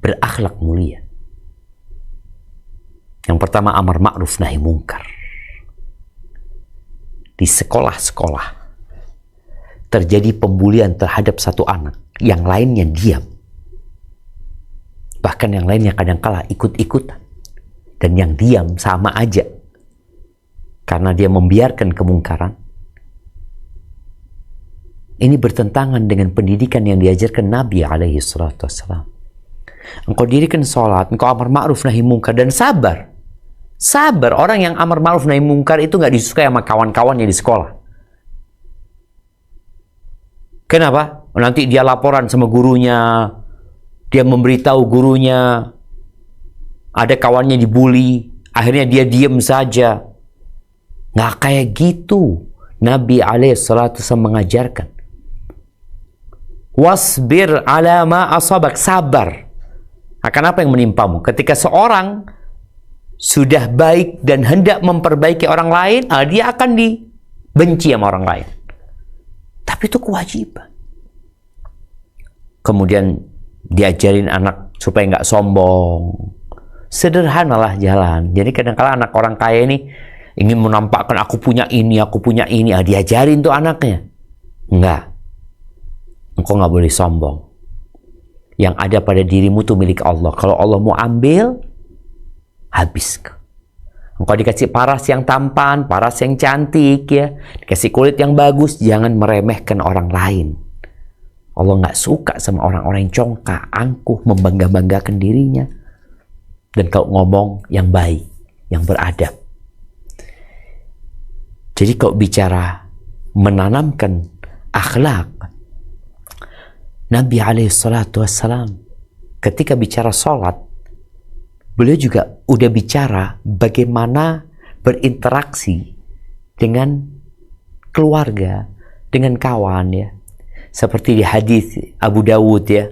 berakhlak mulia. Yang pertama, amar ma'ruf nahi mungkar. Di sekolah-sekolah terjadi pembulian terhadap satu anak, yang lainnya diam. Bahkan yang lainnya kadangkala ikut-ikutan. Dan yang diam sama aja. Karena dia membiarkan kemungkaran. Ini bertentangan dengan pendidikan yang diajarkan Nabi alaihi salatu wassalam. Engkau dirikan sholat, engkau amar ma'ruf nahi mungkar, dan sabar. Sabar, orang yang amar ma'ruf nahi mungkar itu gak disukai sama kawan-kawannya di sekolah. Kenapa? Nanti dia laporan sama gurunya, dia memberitahu gurunya, ada kawannya dibully, akhirnya dia diam saja. Nggak kayak gitu. Nabi alaihissalatu mengajarkan, wasbir ala ma asabak, sabar akan apa yang menimpamu. Ketika seorang sudah baik dan hendak memperbaiki orang lain, dia akan dibenci sama orang lain. Tapi itu kewajiban. Kemudian diajarin anak supaya nggak sombong. Sederhanalah jalan. Jadi kadang-kadang anak orang kaya ini ingin menampakkan aku punya ini. Diajarin tuh anaknya. Enggak. Engkau nggak boleh sombong. Yang ada pada dirimu tuh milik Allah. Kalau Allah mau ambil, habis. Engkau dikasih paras yang tampan, paras yang cantik, ya, dikasih kulit yang bagus, jangan meremehkan orang lain. Allah nggak suka sama orang-orang yang congkak, angkuh, membangga-banggakan dirinya. Dan kalau ngomong yang baik, yang beradab. Jadi kalau bicara menanamkan akhlak, Nabi alaihissalam ketika bicara sholat, beliau juga udah bicara bagaimana berinteraksi dengan keluarga, dengan kawan, ya. Seperti di hadis Abu Dawud, ya,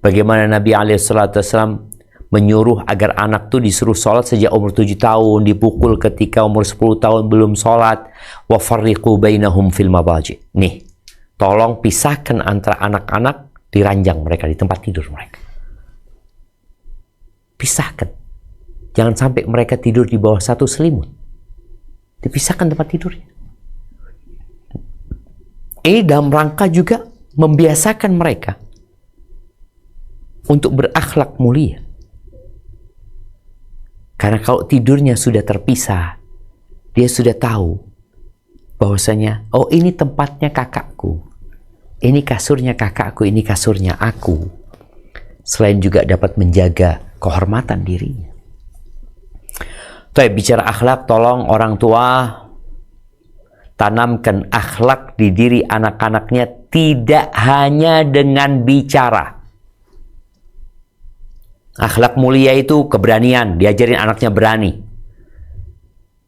bagaimana Nabi alaihissalam menyuruh agar anak tuh disuruh sholat sejak umur 7 tahun, dipukul ketika umur 10 tahun belum sholat. Wa farriqu bainahum fil mabaji. Nih, tolong pisahkan antara anak-anak di ranjang mereka, di tempat tidur mereka. Pisahkan. Jangan sampai mereka tidur di bawah satu selimut. Dipisahkan tempat tidurnya. Ini dalam rangka juga membiasakan mereka untuk berakhlak mulia. Karena kalau tidurnya sudah terpisah, dia sudah tahu bahwasanya, oh ini tempatnya kakakku, ini kasurnya kakakku, ini kasurnya aku. Selain juga dapat menjaga kehormatan dirinya. Bicara akhlak, tolong orang tua tanamkan akhlak di diri anak-anaknya, tidak hanya dengan bicara. Akhlak mulia itu keberanian, diajarin anaknya berani.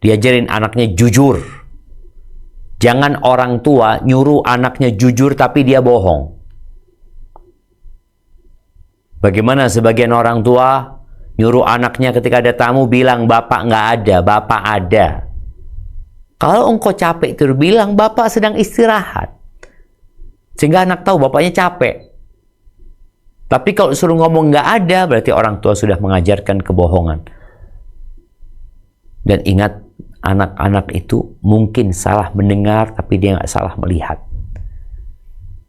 Diajarin anaknya jujur. Jangan orang tua nyuruh anaknya jujur tapi dia bohong. Bagaimana sebagian orang tua nyuruh anaknya ketika ada tamu bilang bapak nggak ada, bapak ada. Kalau engkau capek terus bilang bapak sedang istirahat. Sehingga anak tahu bapaknya capek. Tapi kalau suruh ngomong nggak ada, berarti orang tua sudah mengajarkan kebohongan. Dan ingat, anak-anak itu mungkin salah mendengar, tapi dia nggak salah melihat.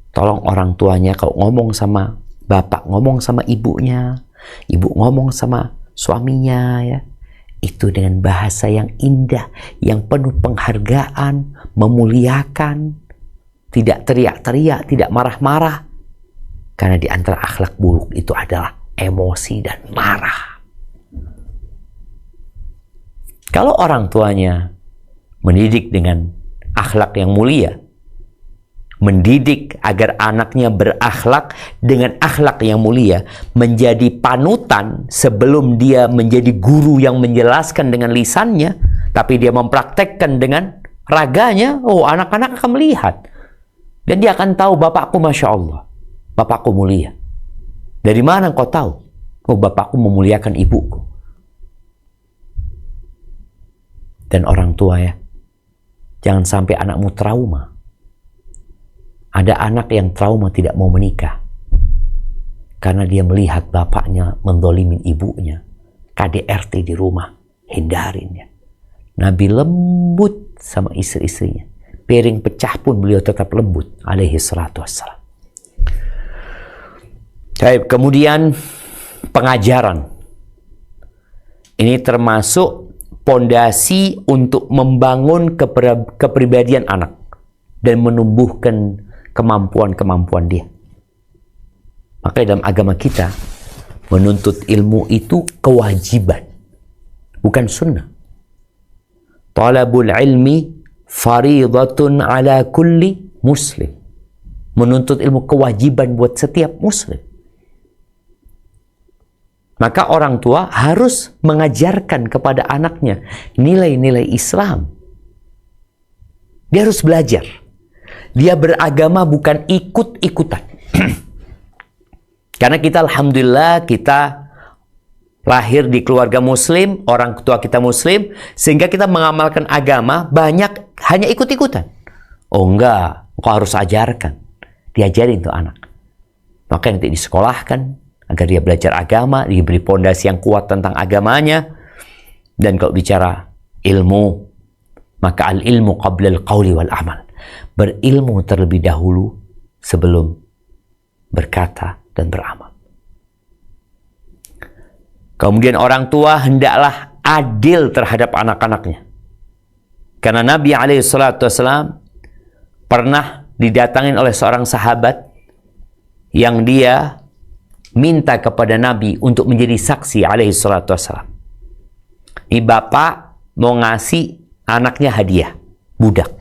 Tolong orang tuanya kalau ngomong sama bapak, ngomong sama ibunya, ibu ngomong sama suaminya, ya, itu dengan bahasa yang indah, yang penuh penghargaan, memuliakan, tidak teriak-teriak, tidak marah-marah. Karena di antara akhlak buruk itu adalah emosi dan marah. Kalau orang tuanya mendidik dengan akhlak yang mulia, mendidik agar anaknya berakhlak dengan akhlak yang mulia, menjadi panutan sebelum dia menjadi guru yang menjelaskan dengan lisannya, tapi dia mempraktekkan dengan raganya, oh anak-anak akan melihat. Dan dia akan tahu, bapakku Masya Allah, bapakku mulia. Dari mana kau tahu? Oh, bapakku memuliakan ibuku. Dan orang tua, ya, jangan sampai anakmu trauma. Ada anak yang trauma tidak mau menikah karena dia melihat bapaknya mendolimin ibunya. KDRT di rumah, hindarin ya. Nabi lembut sama istri-istrinya. Piring pecah pun beliau tetap lembut, alaihi salatu wassalam. Baik, kemudian pengajaran. Ini termasuk pondasi untuk membangun kepribadian anak dan menumbuhkan kemampuan-kemampuan dia. Maka dalam agama kita, menuntut ilmu itu kewajiban, bukan sunnah. Talabul ilmi faridatun ala kulli muslim. Menuntut ilmu kewajiban buat setiap muslim. Maka orang tua harus mengajarkan kepada anaknya nilai-nilai Islam. Dia harus belajar. Dia beragama bukan ikut-ikutan. Karena kita alhamdulillah kita lahir di keluarga muslim, orang tua kita muslim, sehingga kita mengamalkan agama banyak hanya ikut-ikutan. Oh enggak, kau harus ajarkan. Diajarin tuh anak. Maka nanti disekolahkan agar dia belajar agama, diberi pondasi yang kuat tentang agamanya. Dan kalau bicara ilmu, maka al-ilmu qabla al-qawli wal amal. Berilmu terlebih dahulu sebelum berkata dan beramal. Kemudian orang tua hendaklah adil terhadap anak-anaknya. Karena Nabi SAW pernah didatangin oleh seorang sahabat yang dia minta kepada Nabi untuk menjadi saksi SAW. Ini bapak mau ngasih anaknya hadiah, budak.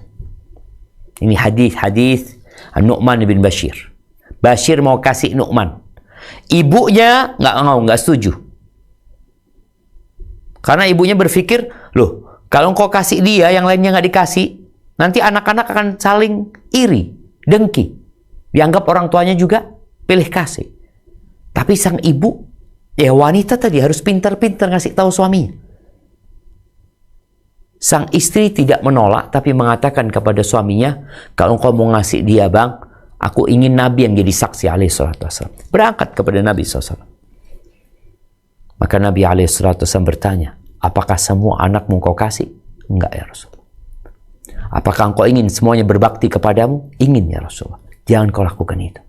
Ini hadis Nu'man bin Bashir. Bashir mau kasih Nu'man. Ibunya nggak setuju. Karena ibunya berpikir, loh, kalau engkau kasih dia, yang lainnya nggak dikasih, nanti anak-anak akan saling iri, dengki. Dianggap orang tuanya juga pilih kasih. Tapi sang ibu, ya wanita tadi harus pintar-pintar ngasih tahu suaminya. Sang istri tidak menolak, tapi mengatakan kepada suaminya, kalau engkau mau ngasih dia bang, aku ingin Nabi yang jadi saksi alaihi salatu wassalam. Berangkat kepada Nabi SAW. Maka Nabi alaihi salatu wassalam bertanya, apakah semua anakmu engkau kasih? Enggak ya Rasulullah. Apakah engkau ingin semuanya berbakti kepadamu? Ingin ya Rasulullah. Jangan kau lakukan itu.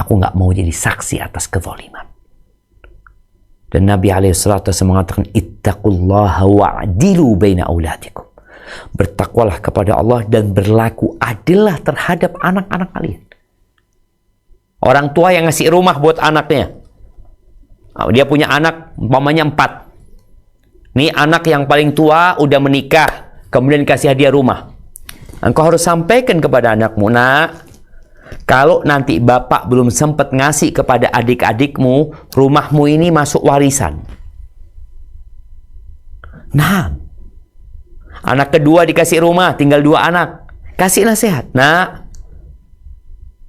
Aku nggak mau jadi saksi atas kezaliman. Dan Nabi SAW mengatakan, ittaqullaha wa'dilu baina auladikum. Bertakwalah kepada Allah dan berlaku adillah terhadap anak-anak kalian. Orang tua yang ngasih rumah buat anaknya. Dia punya anak, umpamanya 4. Nih anak yang paling tua udah menikah, kemudian kasih hadiah rumah. Engkau harus sampaikan kepada anakmu, nak, kalau nanti bapak belum sempat ngasih kepada adik-adikmu, rumahmu ini masuk warisan. Nah, anak kedua dikasih rumah, tinggal 2 anak. Kasih nasihat. Nah,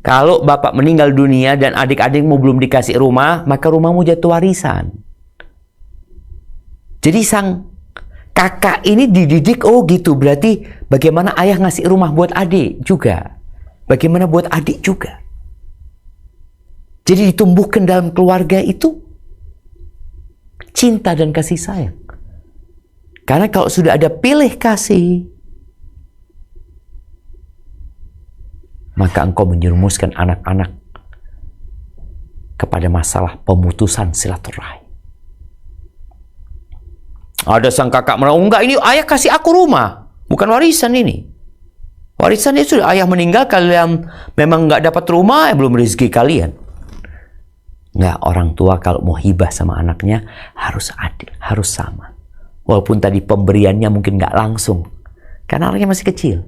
kalau bapak meninggal dunia dan adik-adikmu belum dikasih rumah, maka rumahmu jatuh warisan. Jadi sang kakak ini dididik, oh gitu, berarti bagaimana ayah ngasih rumah buat adik juga. Bagaimana buat adik juga. Jadi ditumbuhkan dalam keluarga itu cinta dan kasih sayang. Karena kalau sudah ada pilih kasih, maka engkau menjerumuskan anak-anak kepada masalah pemutusan silaturahim. Ada sang kakak merasa, oh enggak, ini ayah kasih aku rumah, bukan warisan ini. Warisan itu sudah ayah meninggal, kalian memang enggak dapat rumah, belum rezeki kalian. Enggak, orang tua kalau mau hibah sama anaknya harus adil, harus sama. Walaupun tadi pemberiannya mungkin enggak langsung, karena anaknya masih kecil.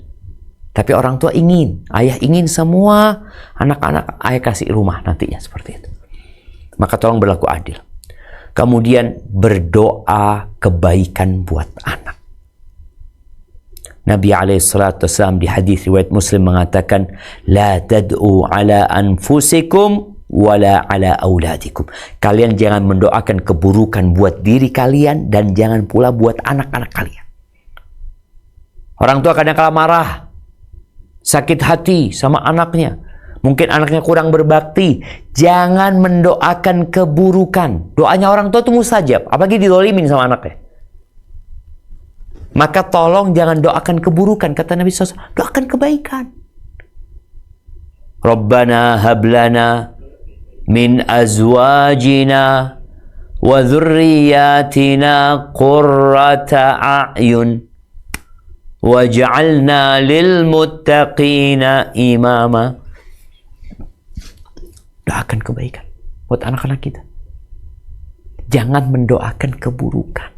Tapi orang tua ingin, ayah ingin semua anak-anak ayah kasih rumah nantinya seperti itu. Maka tolong berlaku adil. Kemudian berdoa kebaikan buat anak. Nabi SAW di hadis riwayat Muslim mengatakan, la tad'u ala anfusikum wala ala auladikum. Kalian jangan mendoakan keburukan buat diri kalian dan jangan pula buat anak-anak kalian. Orang tua kadang-kala marah, sakit hati sama anaknya. Mungkin anaknya kurang berbakti. Jangan mendoakan keburukan. Doanya orang tua itu mustajab. Apalagi didolimin sama anaknya. Maka tolong jangan doakan keburukan. Kata Nabi SAW, doakan kebaikan. Rabbana hablana min azwajina wa dhurriyatina qurrata a'yun waj'alna lil muttaqina imama. Doakan kebaikan buat anak-anak kita. Jangan mendoakan keburukan.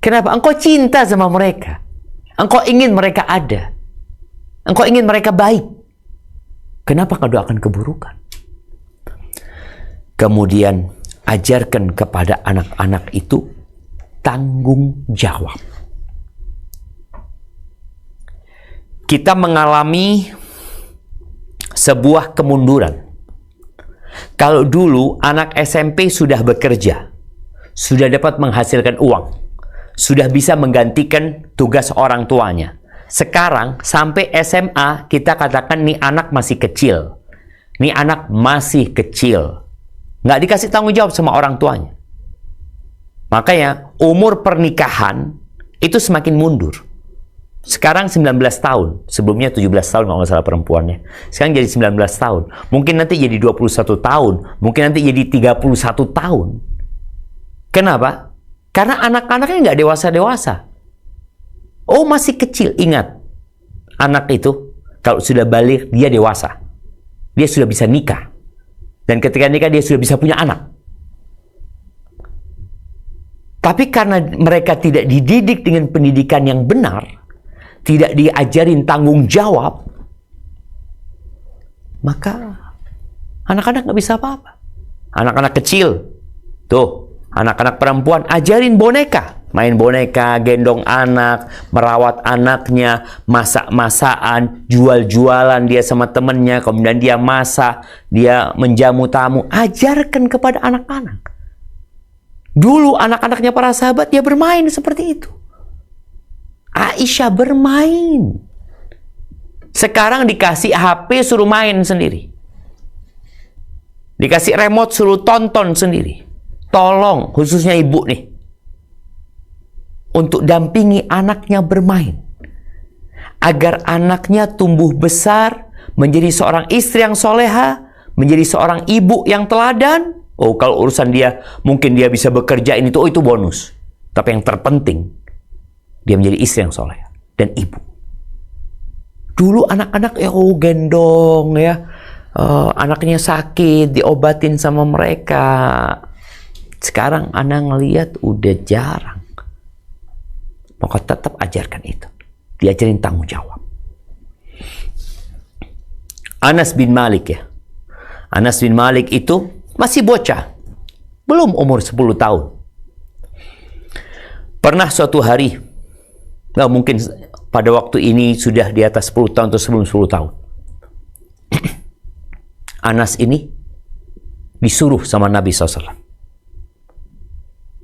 Kenapa? Engkau cinta sama mereka. Engkau ingin mereka ada. Engkau ingin mereka baik. Kenapa kau doakan keburukan? Kemudian ajarkan kepada anak-anak itu tanggung jawab. Kita mengalami sebuah kemunduran. Kalau dulu anak SMP sudah bekerja, sudah dapat menghasilkan uang, sudah bisa menggantikan tugas orang tuanya. Sekarang sampai SMA kita katakan nih anak masih kecil. Nih anak masih kecil. Nggak dikasih tanggung jawab sama orang tuanya. Makanya umur pernikahan itu semakin mundur. Sekarang 19 tahun, sebelumnya 17 tahun kalau nggak salah perempuannya. Sekarang jadi 19 tahun. Mungkin nanti jadi 21 tahun, mungkin nanti jadi 31 tahun. Kenapa? Karena anak-anaknya nggak dewasa-dewasa. Oh, masih kecil. Ingat, anak itu kalau sudah balik, dia dewasa. Dia sudah bisa nikah. Dan ketika nikah, dia sudah bisa punya anak. Tapi karena mereka tidak dididik dengan pendidikan yang benar, tidak diajarin tanggung jawab, maka anak-anak nggak bisa apa-apa. Anak-anak kecil, tuh, anak-anak perempuan, ajarin boneka. Main boneka, gendong anak, merawat anaknya, masak-masakan, jual-jualan dia sama temennya, kemudian dia masak, dia menjamu tamu. Ajarkan kepada anak-anak. Dulu anak-anaknya para sahabat, dia bermain seperti itu. Aisyah bermain. Sekarang dikasih HP suruh main sendiri. Dikasih remote suruh tonton sendiri. Tolong, khususnya ibu nih, untuk dampingi anaknya bermain. Agar anaknya tumbuh besar, menjadi seorang istri yang soleha, menjadi seorang ibu yang teladan. Oh, kalau urusan dia, mungkin dia bisa bekerja ini tuh, oh itu bonus. Tapi yang terpenting, dia menjadi istri yang soleh dan ibu. Dulu anak-anak gendong ya, anaknya sakit diobatin sama mereka. Sekarang anak ngelihat udah jarang. Maka tetap ajarkan itu, diajarin tanggung jawab. Anas bin Malik ya, Anas bin Malik itu masih bocah, belum umur 10 tahun. Pernah suatu hari, mungkin pada waktu ini sudah di atas 10 tahun atau sebelum 10 tahun. Anas ini disuruh sama Nabi SAW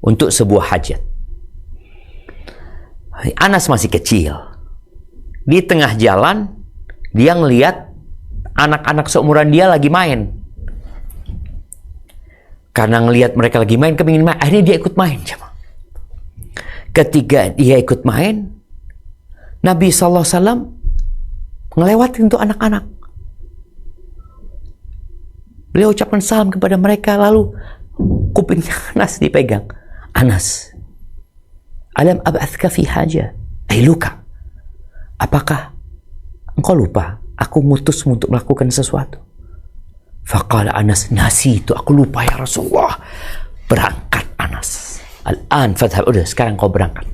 untuk sebuah hajat. Anas masih kecil. Di tengah jalan, dia ngelihat anak-anak seumuran dia lagi main. Karena ngelihat mereka lagi main, kepingin main, akhirnya dia ikut main. Ketika dia ikut main, Nabi SAW ngelewatin tuh anak-anak. Beliau ucapkan salam kepada mereka, lalu kupingnya Anas dipegang. Anas, alam ab'athka fi haja? Luka, apakah engkau lupa aku ngutusmu untuk melakukan sesuatu? Faqala Anas, nasi itu aku lupa ya Rasulullah. Berangkat Anas. Al-an fadhhab, udah sekarang kau berangkat.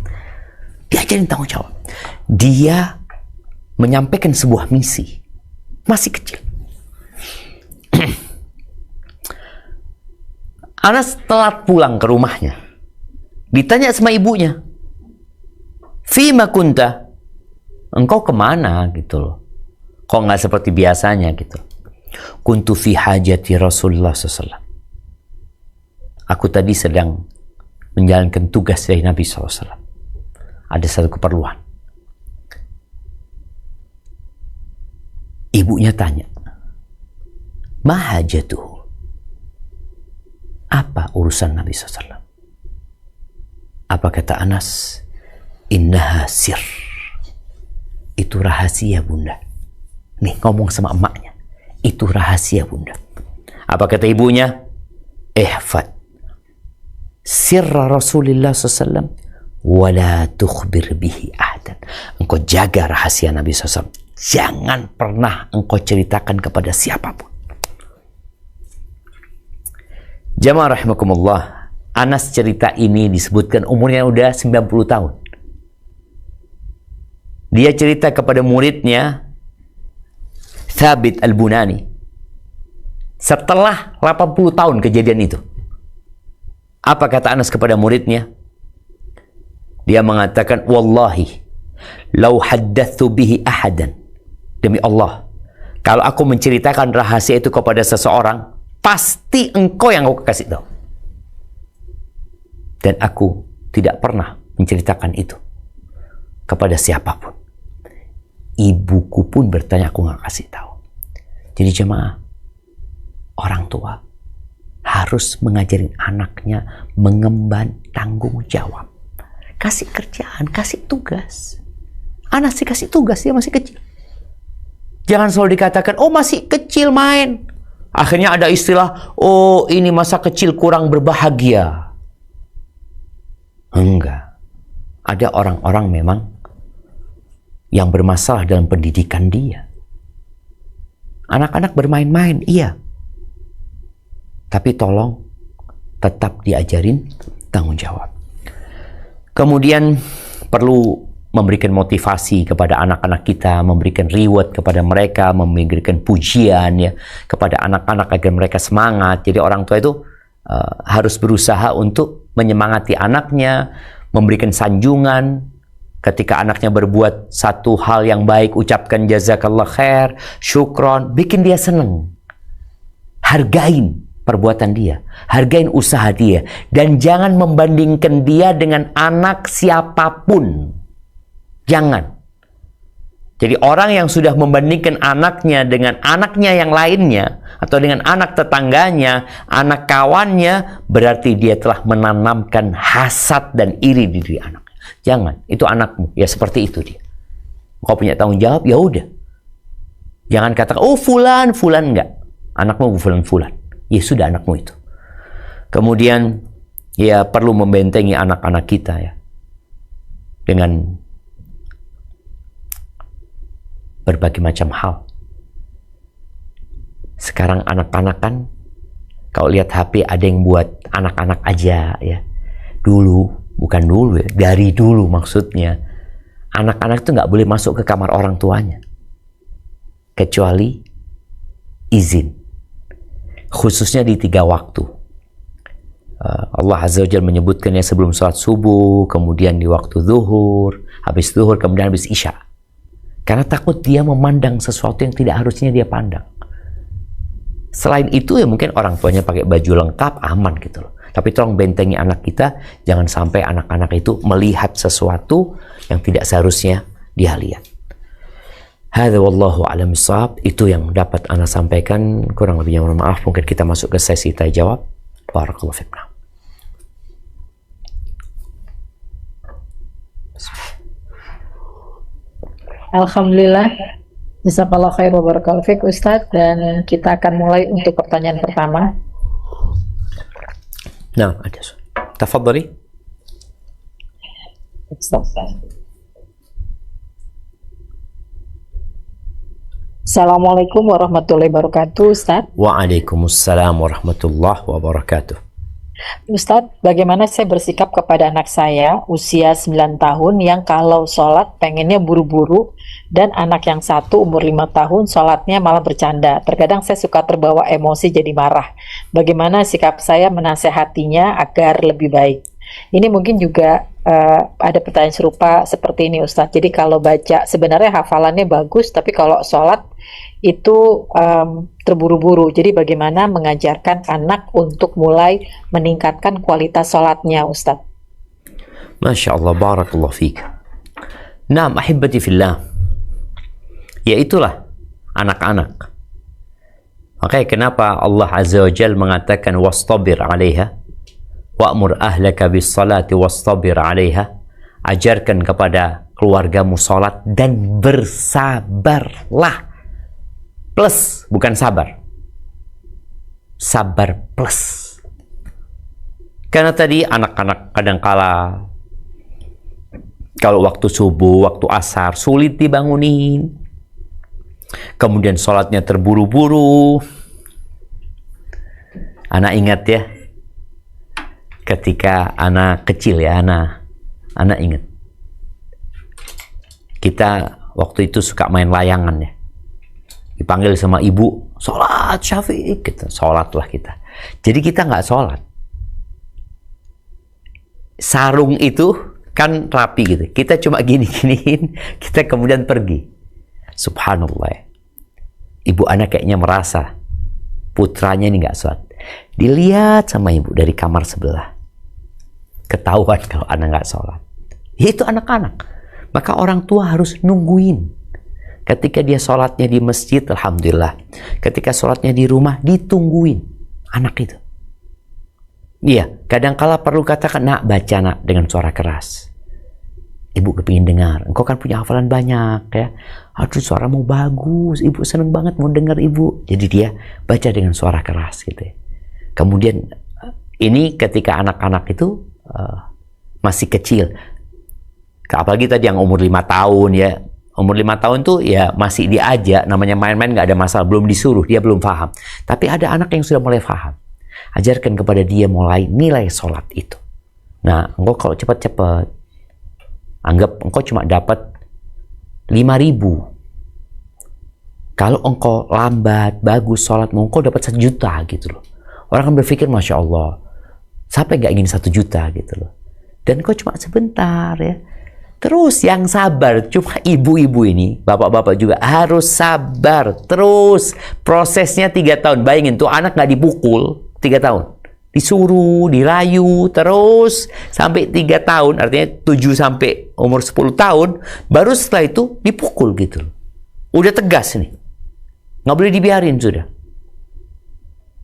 Diajarin tanggung jawab. Dia menyampaikan sebuah misi. Masih kecil. Anas telat pulang ke rumahnya. Ditanya sama ibunya, Fima kunta? Engkau kemana gitu loh. Kok nggak seperti biasanya gitu. Kuntu fi hajati Rasulullah SAW. Aku tadi sedang menjalankan tugas dari Nabi SAW. Ada satu keperluan. Ibunya tanya, ma hajatuhu? Apa urusan Nabi SAW? Apa kata Anas? Innaha sir. Itu rahasia bunda. Nih ngomong sama emaknya. Itu rahasia bunda. Apa kata ibunya? Ihfad sirra Rasulullah SAW wala tukhbir bihi ahadan. Engkau jaga rahasia Nabi SAW. Jangan pernah engkau ceritakan kepada siapapun. Jamaah rahimakumullah, Anas cerita ini disebutkan umurnya udah 90 tahun. Dia cerita kepada muridnya Thabit Al-Bunani setelah 80 tahun kejadian itu. Apa kata Anas kepada muridnya? Dia mengatakan, wallahi lau haddathu bihi ahadan. Demi Allah, kalau aku menceritakan rahasia itu kepada seseorang, pasti engkau yang aku kasih tahu. Dan aku tidak pernah menceritakan itu kepada siapapun. Ibuku pun bertanya, aku nggak kasih tahu. Jadi jemaah, orang tua harus mengajarin anaknya mengemban tanggung jawab. Kasih kerjaan, kasih tugas. Anak sih kasih tugas, dia masih kecil. Jangan selalu dikatakan, oh masih kecil main. Akhirnya ada istilah, oh ini masa kecil kurang berbahagia. Enggak. Ada orang-orang memang yang bermasalah dalam pendidikan dia. Anak-anak bermain-main, iya. Tapi tolong tetap diajarin tanggung jawab. Kemudian perlu memberikan motivasi kepada anak-anak kita, memberikan reward kepada mereka, memberikan pujian ya kepada anak-anak agar mereka semangat. Jadi orang tua itu harus berusaha untuk menyemangati anaknya, memberikan sanjungan. Ketika anaknya berbuat satu hal yang baik, ucapkan jazakallah khair, syukron, bikin dia seneng. Hargain perbuatan dia, hargain usaha dia, dan jangan membandingkan dia dengan anak siapapun. Jangan. Jadi orang yang sudah membandingkan anaknya dengan anaknya yang lainnya, atau dengan anak tetangganya, anak kawannya, berarti dia telah menanamkan hasad dan iri di diri anak. Jangan, itu anakmu, ya seperti itu dia. Kau punya tanggung jawab, ya udah. Jangan katakan, oh fulan enggak. Anakmu fulan. Ya sudah, anakmu itu. Kemudian, ya perlu membentengi anak-anak kita ya. Dengan berbagai macam hal. Sekarang anak-anak kan, kalau lihat HP ada yang buat anak-anak aja ya. Bukan dulu ya, dari dulu maksudnya. Anak-anak itu nggak boleh masuk ke kamar orang tuanya. Kecuali izin. Khususnya di 3 waktu. Allah Azza wa Jalla menyebutkannya sebelum sholat subuh, kemudian di waktu zuhur, habis zuhur, kemudian habis isya. Karena takut dia memandang sesuatu yang tidak harusnya dia pandang. Selain itu ya mungkin orang tuanya pakai baju lengkap, aman gitu loh. Tapi tolong bentengi anak kita, jangan sampai anak-anak itu melihat sesuatu yang tidak seharusnya dia lihat. Hadza wallahu a'lam bissawab. Itu yang dapat Ana sampaikan, kurang lebihnya mohon maaf. Mungkin kita masuk ke sesi tanya jawab. Barakallahu fikum. Alhamdulillah, jazakallahu khair wa barakallahu fiik Ustadz, dan kita akan mulai untuk pertanyaan pertama. Nah, ada. Tafadhali. Assalamualaikum warahmatullahi wabarakatuh, Ustadz. Waalaikumsalam warahmatullahi wabarakatuh. Ustadz, bagaimana saya bersikap kepada anak saya usia 9 tahun yang kalau sholat pengennya buru-buru, dan anak yang satu umur 5 tahun sholatnya malah bercanda. Terkadang saya suka terbawa emosi jadi marah. Bagaimana sikap saya menasehatinya agar lebih baik? Ini mungkin juga ada pertanyaan serupa seperti ini, Ustadz. Jadi kalau baca sebenarnya hafalannya bagus, tapi kalau sholat itu terburu-buru. Jadi bagaimana mengajarkan anak untuk mulai meningkatkan kualitas sholatnya, Ustadz? Masya Allah, barakallahu fiik. Naam, ahibati fillah. Ya itulah anak-anak. Makanya kenapa Allah Azza wa Jalla mengatakan wastabir 'alaiha wa'mur ahlaka bis salati wastabir 'alaiha. Ajarkan kepada keluargamu salat dan bersabarlah. Plus, bukan sabar. Sabar plus. Karena tadi anak-anak kadangkala kalau waktu subuh, waktu asar sulit dibangunin. Kemudian sholatnya terburu-buru. Anak ingat ya, ketika anak kecil ya, anak ingat. Kita waktu itu suka main layangan ya. Dipanggil sama ibu, sholat Syafiq, kita sholatlah kita. Jadi kita nggak sholat. Sarung itu kan rapi gitu. Kita cuma gini-giniin, kita kemudian pergi. Subhanallah. Ibu anak kayaknya merasa putranya ini nggak sholat. Dilihat sama ibu dari kamar sebelah. Ketahuan kalau anak nggak sholat. Ya itu anak-anak. Maka orang tua harus nungguin. Ketika dia sholatnya di masjid, alhamdulillah. Ketika sholatnya di rumah, ditungguin anak itu. Iya, kadangkala perlu katakan, nak baca nak dengan suara keras. Ibu kepingin dengar. Engkau kan punya hafalan banyak ya. Aduh, suaramu bagus. Ibu seneng banget mau dengar ibu. Jadi dia baca dengan suara keras gitu ya. Kemudian ini ketika anak-anak itu masih kecil. Apalagi tadi yang umur 5 tahun ya. Umur 5 tahun tuh ya masih diajak, namanya main-main nggak ada masalah, belum disuruh, dia belum paham. Tapi ada anak yang sudah mulai paham. Ajarkan kepada dia mulai nilai sholat itu. Nah, engkau kalau cepat-cepat, anggap engkau cuma dapat 5.000. Kalau engkau lambat, bagus sholatmu, engkau dapat 1 juta gitu loh. Orang kan berpikir, Masya Allah, siapa yang nggak ingin 1 juta gitu loh. Dan engkau cuma sebentar ya. Terus yang sabar, cuma ibu-ibu ini, bapak-bapak juga harus sabar. Terus prosesnya 3 tahun. Bayangin tuh anak nggak dipukul 3 tahun. Disuruh, dirayu, terus sampai 3 tahun, artinya 7 sampai umur 10 tahun, baru setelah itu dipukul gitu. Udah tegas nih. Nggak boleh dibiarin sudah.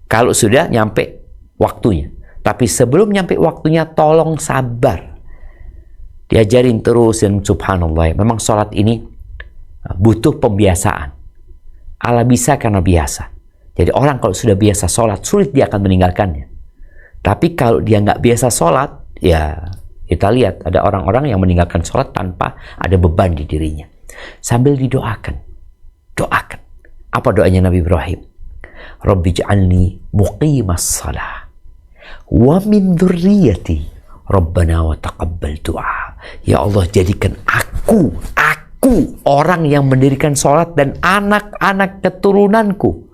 Kalau sudah nyampe waktunya. Tapi sebelum nyampe waktunya, tolong sabar. Diajarin terus, dan subhanallah, memang sholat ini butuh pembiasaan. Allah bisa karena biasa. Jadi orang kalau sudah biasa sholat, sulit dia akan meninggalkannya. Tapi kalau dia nggak biasa sholat, ya kita lihat ada orang-orang yang meninggalkan sholat tanpa ada beban di dirinya. Sambil didoakan. Doakan. Apa doanya Nabi Ibrahim? Rabbi ja'alni muqimas salah. Wa min dzurriyyati. Rabbana wa taqabbal du'a. Ya Allah, jadikan aku orang yang mendirikan sholat dan anak-anak keturunanku.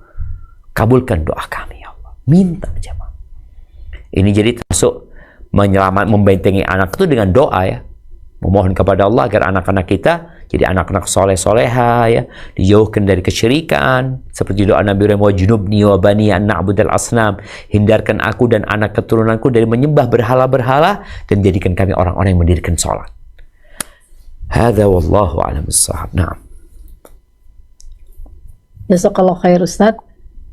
Kabulkan doa kami ya Allah. Minta aja. Ini jadi termasuk membentengi anak itu dengan doa ya. Memohon kepada Allah agar anak-anak kita jadi anak-anak soleh-soleha ya, dijauhkan dari kesyirikan, seperti doa Nabi Ibrahim, wajnubni wa bani an na'budal asnam, hindarkan aku dan anak keturunanku dari menyembah berhala-berhala dan jadikan kami orang-orang yang mendirikan sholat. Hadza wallahu a'lam bissawab. Na'am. Jazakallahu khair Ustaz.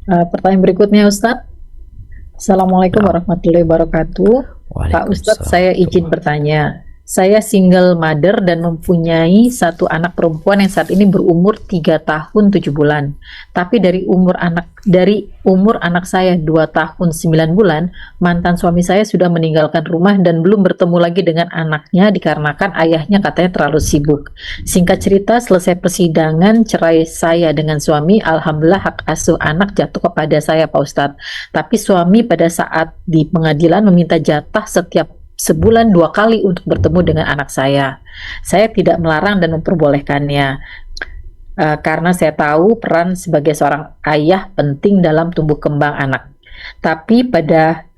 Pertanyaan berikutnya Ustaz. Assalamualaikum warahmatullahi wabarakatuh. Pak Ustaz, saya izin bertanya. Saya single mother dan mempunyai satu anak perempuan yang saat ini berumur 3 tahun 7 bulan. Tapi dari umur anak saya 2 tahun 9 bulan, mantan suami saya sudah meninggalkan rumah dan belum bertemu lagi dengan anaknya dikarenakan ayahnya katanya terlalu sibuk. Singkat cerita, selesai persidangan cerai saya dengan suami, alhamdulillah hak asuh anak jatuh kepada saya Pak Ustadz. Tapi suami pada saat di pengadilan meminta jatah setiap sebulan 2 kali untuk bertemu dengan anak saya. Saya tidak melarang dan memperbolehkannya karena saya tahu peran sebagai seorang ayah penting dalam tumbuh kembang anak. Tapi pada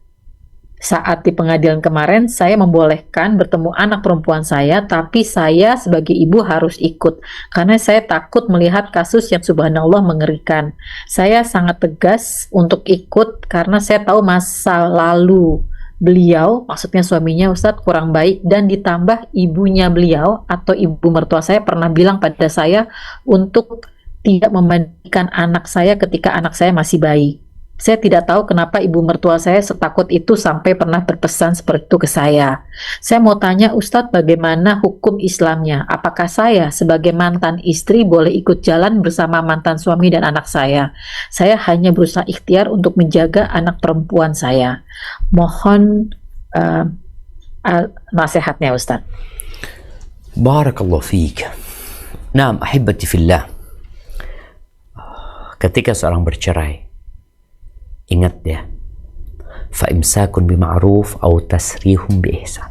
saat di pengadilan kemarin saya membolehkan bertemu anak perempuan saya, tapi saya sebagai ibu harus ikut karena saya takut melihat kasus yang subhanallah mengerikan. Saya sangat tegas untuk ikut karena saya tahu masa lalu beliau, maksudnya suaminya Ustadz, kurang baik, dan ditambah ibunya beliau atau ibu mertua saya pernah bilang pada saya untuk tidak memandikan anak saya ketika anak saya masih bayi. Saya tidak tahu kenapa ibu mertua saya setakut itu sampai pernah berpesan seperti itu ke saya. Saya mau tanya Ustadz, bagaimana hukum Islamnya? Apakah saya sebagai mantan istri boleh ikut jalan bersama mantan suami dan anak saya? Saya hanya berusaha ikhtiar untuk menjaga anak perempuan saya. Mohon nasihatnya Ustadz. Barakallahu fiik. Naam, ahibati fillah. Ketika seorang bercerai, ingat ya, fa imsakun bima'ruf au tasrihum biihsan.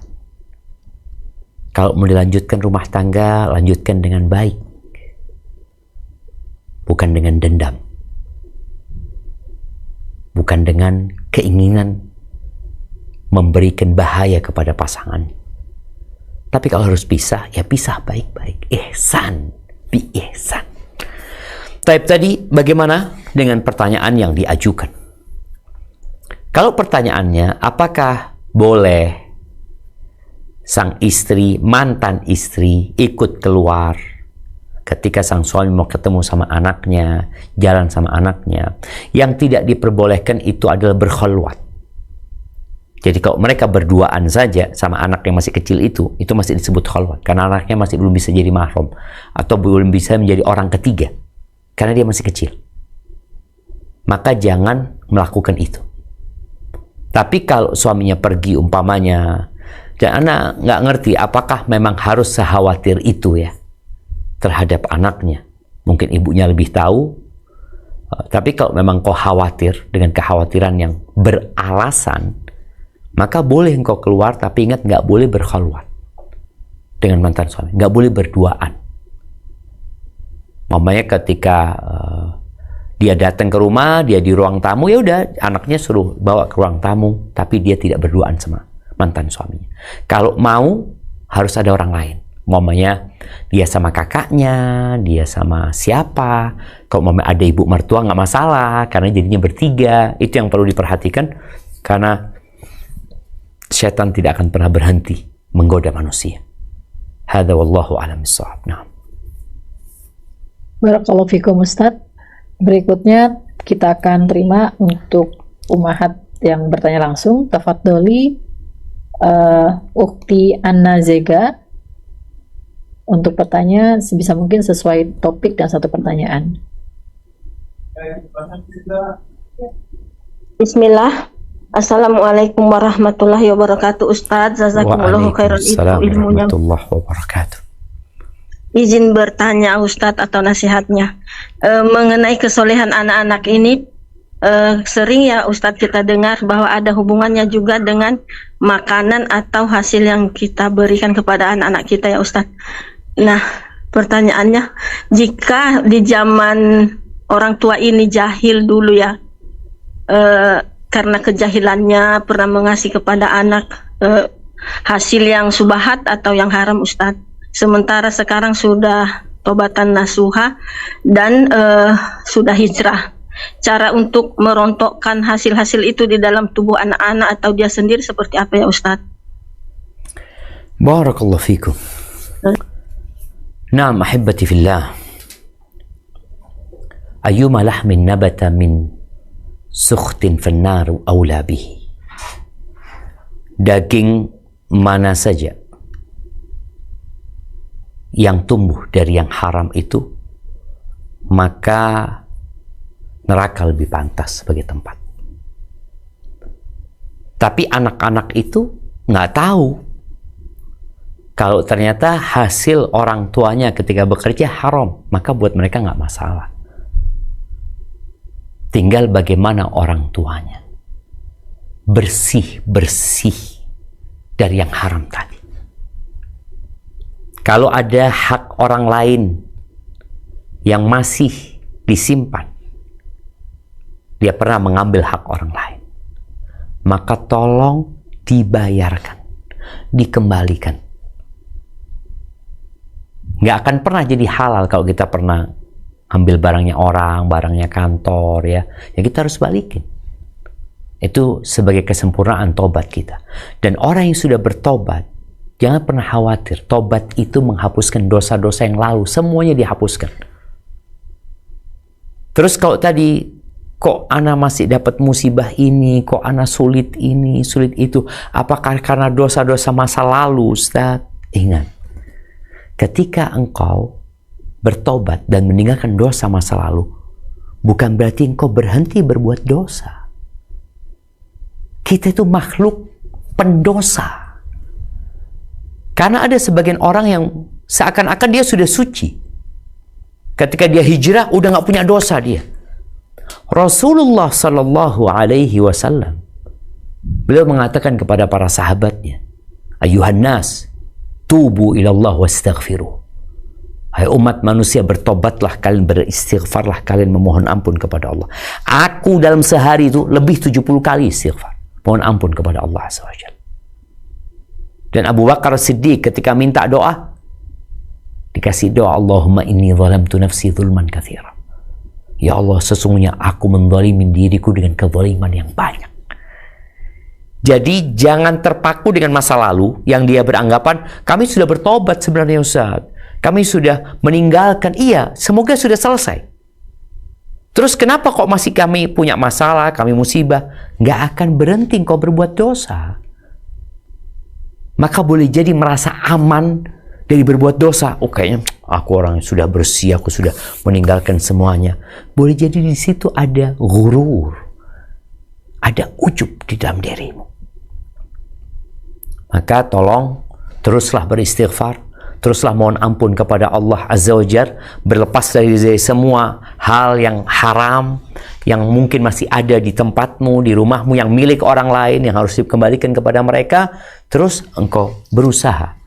Kalau mau dilanjutkan rumah tangga, lanjutkan dengan baik, bukan dengan dendam, bukan dengan keinginan memberikan bahaya kepada pasangan. Tapi kalau harus pisah, ya pisah baik-baik, ihsan bi ihsan. Tadi bagaimana dengan pertanyaan yang diajukan? Kalau pertanyaannya, apakah boleh sang istri, mantan istri ikut keluar ketika sang suami mau ketemu sama anaknya, jalan sama anaknya? Yang tidak diperbolehkan itu adalah berkhalwat. Jadi kalau mereka berduaan saja sama anak yang masih kecil itu masih disebut khalwat. Karena anaknya masih belum bisa jadi mahram atau belum bisa menjadi orang ketiga. Karena dia masih kecil. Maka jangan melakukan itu. Tapi kalau suaminya pergi umpamanya, dan anak nggak ngerti apakah memang harus sekhawatir itu ya terhadap anaknya. Mungkin ibunya lebih tahu. Tapi kalau memang kau khawatir dengan kekhawatiran yang beralasan, maka boleh engkau keluar, tapi ingat nggak boleh berkhalwat dengan mantan suami, nggak boleh berduaan. Mamanya ketika dia datang ke rumah, dia di ruang tamu, ya udah anaknya suruh bawa ke ruang tamu, tapi dia tidak berduaan sama mantan suaminya. Kalau mau harus ada orang lain. Mamanya dia sama kakaknya, dia sama siapa. Kalau mamanya ada ibu mertua nggak masalah, karena jadinya bertiga. Itu yang perlu diperhatikan, karena syaitan tidak akan pernah berhenti menggoda manusia. Hadza wallahu a'lam bissawab. Nah. Barakallahu fikum Ustaz. Berikutnya kita akan terima untuk ummahat yang bertanya langsung. Tafadholi Ukti Anna Zega untuk bertanya sebisa mungkin sesuai topik dan satu pertanyaan. Bismillah. Assalamualaikum warahmatullahi wabarakatuh. Ustadz, jazakumullahu khairan itu ilmunya. Warahmatullahi wabarakatuh. Izin bertanya Ustadz atau nasihatnya mengenai kesolehan anak-anak ini. Sering ya Ustadz kita dengar bahwa ada hubungannya juga dengan makanan atau hasil yang kita berikan kepada anak-anak kita ya Ustadz. Nah, pertanyaannya, jika di zaman orang tua ini jahil dulu ya, karena kejahilannya pernah mengasih kepada anak hasil yang subahat atau yang haram, Ustadz. Sementara sekarang sudah tobatan nasuha dan sudah hijrah. Cara untuk merontokkan hasil-hasil itu di dalam tubuh anak-anak atau dia sendiri seperti apa ya, Ustadz? Barakallahu fikum. Naam ahibati fillah. Ayyuma lahmin nabata min sukhtin fannaru awla bihi. Daging mana saja yang tumbuh dari yang haram itu, maka neraka lebih pantas sebagai tempat. Tapi anak-anak itu nggak tahu kalau ternyata hasil orang tuanya ketika bekerja haram, maka buat mereka nggak masalah. Tinggal bagaimana orang tuanya bersih dari yang haram tadi. Kalau ada hak orang lain yang masih disimpan, dia pernah mengambil hak orang lain, maka tolong dibayarkan, dikembalikan. Nggak akan pernah jadi halal kalau kita pernah ambil barangnya orang, barangnya kantor, ya kita harus balikin. Itu sebagai kesempurnaan tobat kita. Dan orang yang sudah bertobat, jangan pernah khawatir, tobat itu menghapuskan dosa-dosa yang lalu, semuanya dihapuskan. Terus kalau tadi, kok ana masih dapat musibah ini, kok ana sulit ini, sulit itu, apakah karena dosa-dosa masa lalu, Ustaz? Ingat, ketika engkau bertobat dan meninggalkan dosa masa lalu, bukan berarti engkau berhenti berbuat dosa. Kita itu makhluk pendosa. Karena ada sebagian orang yang seakan-akan dia sudah suci. Ketika dia hijrah, udah nggak punya dosa dia. Rasulullah Sallallahu Alaihi Wasallam, beliau mengatakan kepada para sahabatnya, Ayuhan nas, tubu ilallah wastaghfiruh. Hai umat manusia, bertobatlah kalian, beristighfarlah kalian, memohon ampun kepada Allah. Aku dalam sehari itu lebih 70 kali istighfar, mohon ampun kepada Allah SWT. Dan Abu Bakar Siddiq ketika minta doa, dikasih doa, Allahumma inni zalamtu nafsi zulman katsira. Ya Allah, sesungguhnya aku menzalimi diriku dengan kezaliman yang banyak. Jadi jangan terpaku dengan masa lalu yang dia beranggapan, kami sudah bertobat sebenarnya Ustaz, kami sudah meninggalkan, iya, semoga sudah selesai. Terus kenapa kok masih kami punya masalah, kami musibah? Nggak akan berhenti kau berbuat dosa. Maka boleh jadi merasa aman dari berbuat dosa. Oh kayaknya aku orang yang sudah bersih, aku sudah meninggalkan semuanya. Boleh jadi di situ ada ghurur, ada ujub di dalam dirimu. Maka tolong teruslah beristighfar, teruslah mohon ampun kepada Allah Azza wa Jalla, berlepas dari semua hal yang haram yang mungkin masih ada di tempatmu, di rumahmu, yang milik orang lain, yang harus dikembalikan kepada mereka. Terus engkau berusaha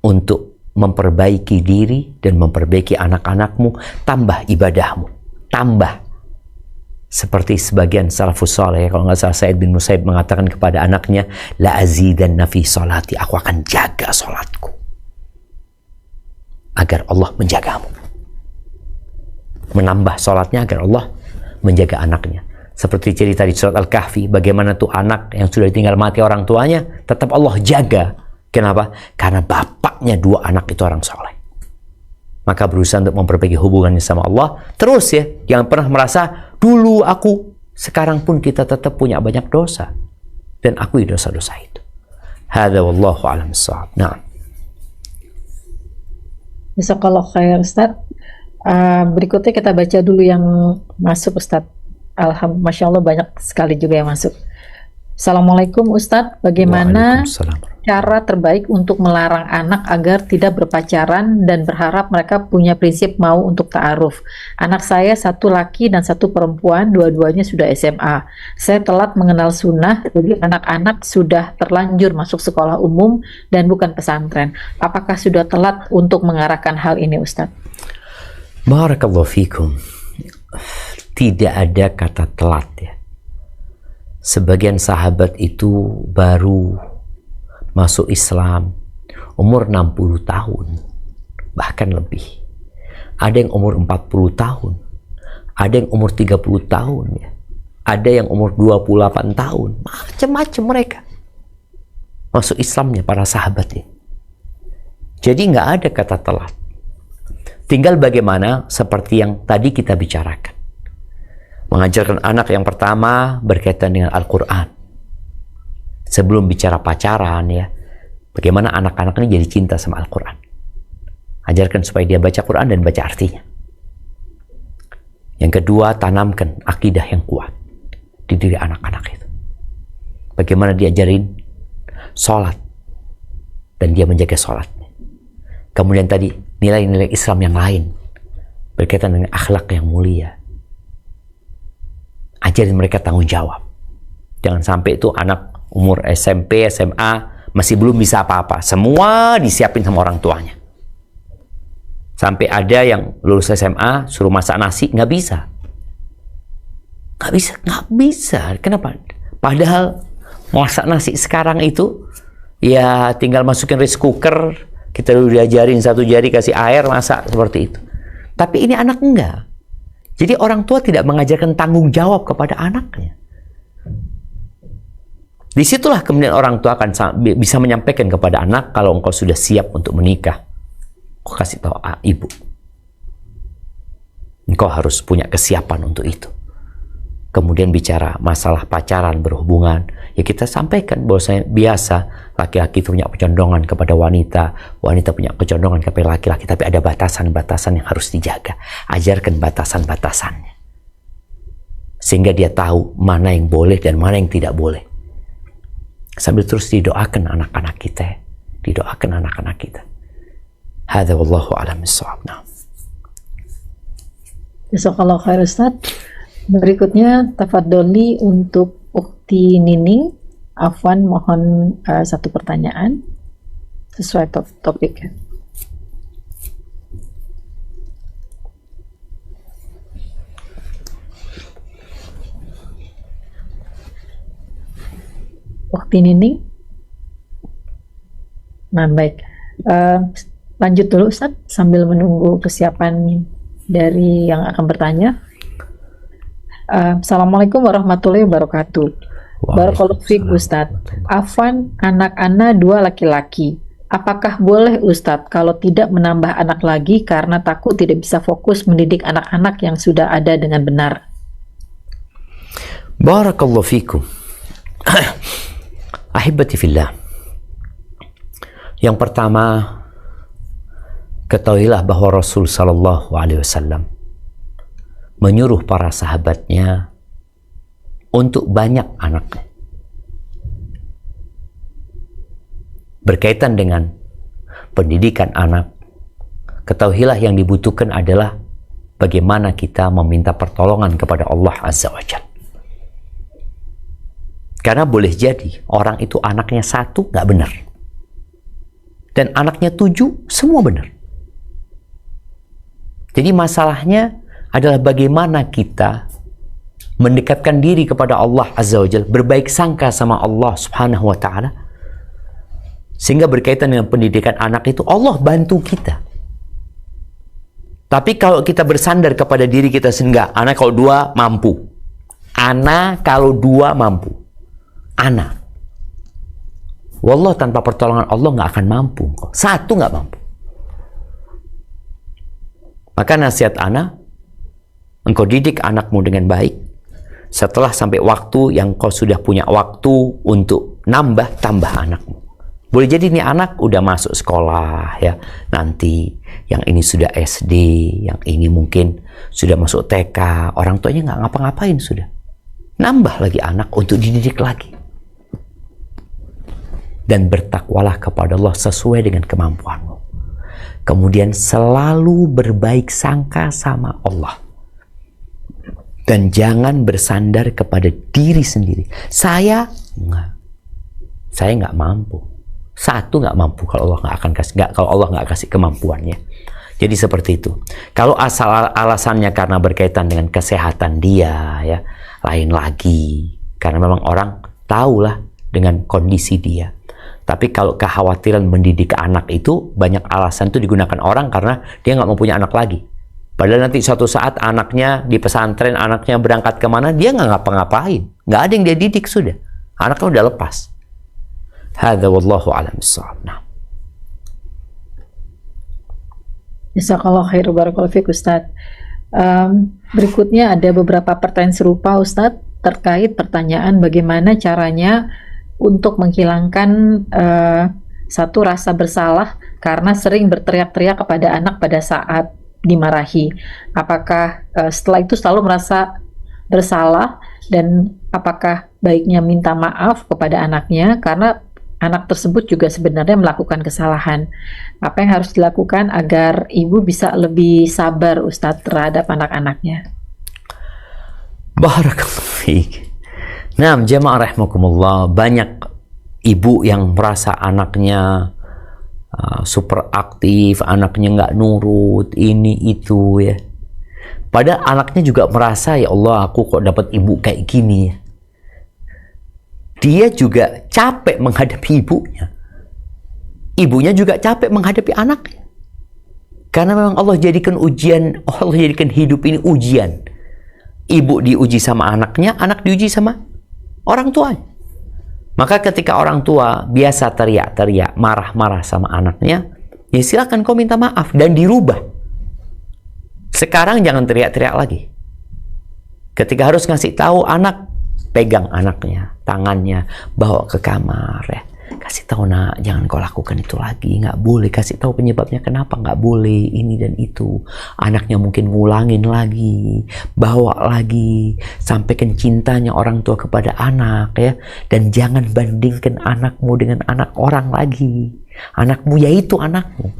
untuk memperbaiki diri dan memperbaiki anak-anakmu, tambah ibadahmu, tambah. Seperti sebagian salafus saleh, kalau nggak salah Sa'id bin Musayyib mengatakan kepada anaknya, la azidanna fi salati, aku akan jaga salatku agar Allah menjagamu. Menambah salatnya agar Allah menjaga anaknya. Seperti cerita di surat Al-Kahfi, bagaimana tuh anak yang sudah ditinggal mati orang tuanya, tetap Allah jaga. Kenapa? Karena bapaknya dua anak itu orang soleh. Maka berusaha untuk memperbaiki hubungannya sama Allah. Terus ya, jangan pernah merasa, dulu aku, sekarang pun kita tetap punya banyak dosa. Dan akui dosa-dosa itu. Hadza wallahu a'lam bissawab. Nah. Jazakallahu khair Ustaz. Berikutnya kita baca dulu yang masuk Ustaz. Alhamdulillah, Masya Allah banyak sekali juga yang masuk. Assalamualaikum Ustaz, bagaimana cara terbaik untuk melarang anak agar tidak berpacaran dan berharap mereka punya prinsip mau untuk ta'aruf? Anak saya satu laki dan satu perempuan, dua-duanya sudah SMA. Saya telat mengenal sunnah, jadi anak-anak sudah terlanjur masuk sekolah umum dan bukan pesantren. Apakah sudah telat untuk mengarahkan hal ini Ustaz? Barakallahu fikum. Tidak ada kata telat ya. Sebagian sahabat itu baru masuk Islam umur 60 tahun, bahkan lebih. Ada yang umur 40 tahun, ada yang umur 30 tahun, ya. Ada yang umur 28 tahun, macam-macam mereka masuk Islamnya para sahabat ini. Jadi nggak ada kata telat. Tinggal bagaimana seperti yang tadi kita bicarakan. Mengajarkan anak yang pertama berkaitan dengan Al-Quran. Sebelum bicara pacaran ya, bagaimana anak-anak ini jadi cinta sama Al-Quran. Ajarkan supaya dia baca Quran dan baca artinya. Yang kedua, tanamkan akidah yang kuat di diri anak-anak itu. Bagaimana diajarin sholat dan dia menjaga sholatnya. Kemudian tadi nilai-nilai Islam yang lain berkaitan dengan akhlak yang mulia. Ajarin mereka tanggung jawab. Jangan sampai itu anak umur SMP, SMA masih belum bisa apa-apa. Semua disiapin sama orang tuanya. Sampai ada yang lulus SMA suruh masak nasi, nggak bisa. Nggak bisa. Kenapa? Padahal masak nasi sekarang itu ya tinggal masukin rice cooker, kita udah diajarin satu jari kasih air masak seperti itu. Tapi ini anak enggak. Jadi orang tua tidak mengajarkan tanggung jawab kepada anaknya. Disitulah kemudian orang tua akan bisa menyampaikan kepada anak, kalau engkau sudah siap untuk menikah, kau kasih tahu ibu. Engkau harus punya kesiapan untuk itu. Kemudian bicara masalah pacaran, berhubungan, ya kita sampaikan bahwasanya biasa laki-laki punya kecondongan kepada wanita, wanita punya kecondongan kepada laki-laki, tapi ada batasan-batasan yang harus dijaga. Ajarkan batasan-batasannya. Sehingga dia tahu mana yang boleh dan mana yang tidak boleh. Sambil terus didoakan anak-anak kita, didoakan anak-anak kita. Hadza wallahu a'lam bissawab. Jazakallahu khair Ustaz. Berikutnya tafadholi untuk Ukti Nining. Afwan, mohon satu pertanyaan sesuai topik. Ukti Nining. Nah, baik. Lanjut dulu Ustaz sambil menunggu kesiapan dari yang akan bertanya. Assalamualaikum warahmatullahi wabarakatuh. Barakallahu fiik Ustadz. Afwan, anak ana 2 laki-laki. Apakah boleh Ustadz kalau tidak menambah anak lagi karena takut tidak bisa fokus mendidik anak-anak yang sudah ada dengan benar? Barakallahu fiikum. Ahibati fillah. Yang pertama, ketahuilah bahwa Rasul sallallahu alaihi wasallam menyuruh para sahabatnya untuk banyak anaknya. Berkaitan dengan pendidikan anak, ketahuilah yang dibutuhkan adalah bagaimana kita meminta pertolongan kepada Allah Azza wa Jalla. Karena boleh jadi orang itu anaknya 1 nggak benar, dan anaknya 7 semua benar. Jadi masalahnya adalah bagaimana kita mendekatkan diri kepada Allah Azza wa Jalla, berbaik sangka sama Allah Subhanahu wa Ta'ala, sehingga berkaitan dengan pendidikan anak itu Allah bantu kita. Tapi kalau kita bersandar kepada diri kita sendiri, anak kalau 2 mampu, anak kalau 2 mampu, anak, wallah tanpa pertolongan Allah nggak akan mampu, 1 nggak mampu. Maka nasihat anak, engkau didik anakmu dengan baik. Setelah sampai waktu yang kau sudah punya waktu untuk tambah anakmu. Boleh jadi nih anak udah masuk sekolah ya, nanti yang ini sudah SD, yang ini mungkin sudah masuk TK, orang tuanya nggak ngapa-ngapain sudah. Nambah lagi anak untuk dididik lagi. Dan bertakwalah kepada Allah sesuai dengan kemampuanmu. Kemudian selalu berbaik sangka sama Allah. Dan jangan bersandar kepada diri sendiri. Saya nggak mampu. 1 nggak mampu kalau Allah nggak kasih kemampuannya. Jadi seperti itu. Kalau alasannya karena berkaitan dengan kesehatan dia, ya lain lagi. Karena memang orang tahulah dengan kondisi dia. Tapi kalau kekhawatiran mendidik anak itu, banyak alasan itu digunakan orang karena dia nggak mau punya anak lagi. Padahal nanti suatu saat anaknya di pesantren, anaknya berangkat kemana, dia nggak ngapa-ngapain. Nggak ada yang dia didik sudah. Anaknya udah lepas. Hadza wallahu a'lam bissawab. Nah. Jazakallahu khairan, barakallahu fiik Ustaz. Berikutnya ada beberapa pertanyaan serupa Ustaz terkait pertanyaan bagaimana caranya untuk menghilangkan satu rasa bersalah karena sering berteriak-teriak kepada anak pada saat dimarahi. Apakah setelah itu selalu merasa bersalah, dan apakah baiknya minta maaf kepada anaknya karena anak tersebut juga sebenarnya melakukan kesalahan. Apa yang harus dilakukan agar ibu bisa lebih sabar Ustadz terhadap anak-anaknya? Barakallahu fiik. Nah, jamaah rahimakumullah, banyak ibu yang merasa anaknya super aktif, anaknya nggak nurut, ini itu ya. Padahal anaknya juga merasa, ya Allah, aku kok dapat ibu kayak gini ya. Dia juga capek menghadapi ibunya. Ibunya juga capek menghadapi anaknya. Karena memang Allah jadikan ujian, Allah jadikan hidup ini ujian. Ibu diuji sama anaknya, anak diuji sama orang tuanya. Maka ketika orang tua biasa teriak-teriak, marah-marah sama anaknya, ya silakan kau minta maaf dan dirubah. Sekarang jangan teriak-teriak lagi. Ketika harus ngasih tahu anak, pegang anaknya, tangannya, bawa ke kamar ya. Kasih tahu, nak, jangan kau lakukan itu lagi, nggak boleh. Kasih tahu penyebabnya kenapa nggak boleh, ini dan itu. Anaknya mungkin ngulangin lagi, bawa lagi, sampaikan cintanya orang tua kepada anak ya. Dan jangan bandingkan anakmu dengan anak orang lagi. Anakmu yaitu anakmu.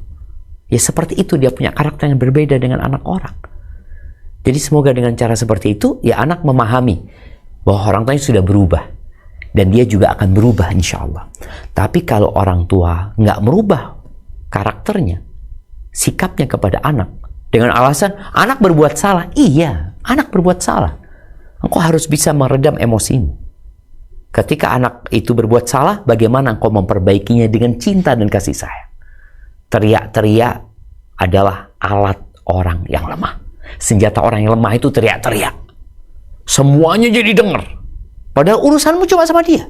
Ya seperti itu, dia punya karakter yang berbeda dengan anak orang. Jadi semoga dengan cara seperti itu, ya anak memahami bahwa orang tuanya sudah berubah. Dan dia juga akan berubah insya Allah. Tapi kalau orang tua nggak merubah karakternya, sikapnya kepada anak, dengan alasan anak berbuat salah. Iya, anak berbuat salah. Engkau harus bisa meredam emosimu. Ketika anak itu berbuat salah, bagaimana engkau memperbaikinya dengan cinta dan kasih sayang. Teriak-teriak adalah alat orang yang lemah. Senjata orang yang lemah itu teriak-teriak. Semuanya jadi dengar. Padahal urusanmu cuma sama dia.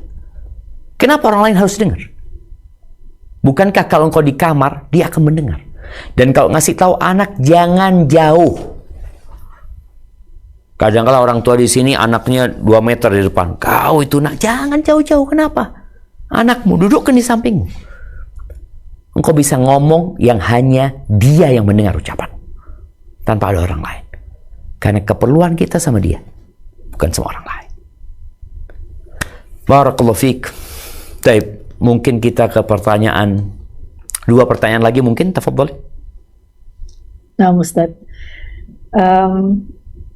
Kenapa orang lain harus dengar? Bukankah kalau engkau di kamar, dia akan mendengar? Dan kalau ngasih tahu anak, jangan jauh. Kadang-kala orang tua di sini anaknya 2 meter di depan. Kau itu nak, jangan jauh-jauh. Kenapa? Anakmu dudukkan di sampingmu. Engkau bisa ngomong yang hanya dia yang mendengar ucapan. Tanpa ada orang lain. Karena keperluan kita sama dia. Bukan sama orang lain. Barakallahu fiik. Baik, mungkin kita ke pertanyaan, 2 pertanyaan lagi mungkin, tafadhol. Nah, Ustaz.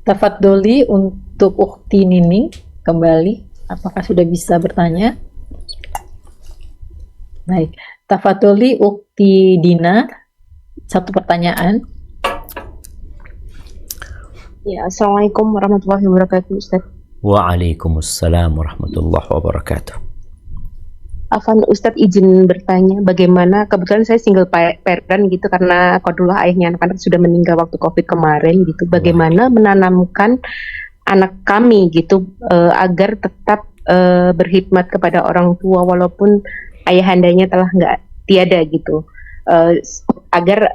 Tafadholi untuk Ukhti Nining kembali. Apakah sudah bisa bertanya? Baik. Tafadholi Ukhti Dina, 1 pertanyaan. Ya, Assalamualaikum warahmatullahi wabarakatuh, Ustaz. Waalaikumsalam warahmatullahi wabarakatuh. Afan, Ustadz izin bertanya, bagaimana, kebetulan saya single parent gitu karena kodullah ayahnya anak-anak sudah meninggal waktu COVID kemarin gitu. Bagaimana menanamkan anak kami gitu agar tetap berkhidmat kepada orang tua walaupun ayahandanya telah nggak tiada gitu. Agar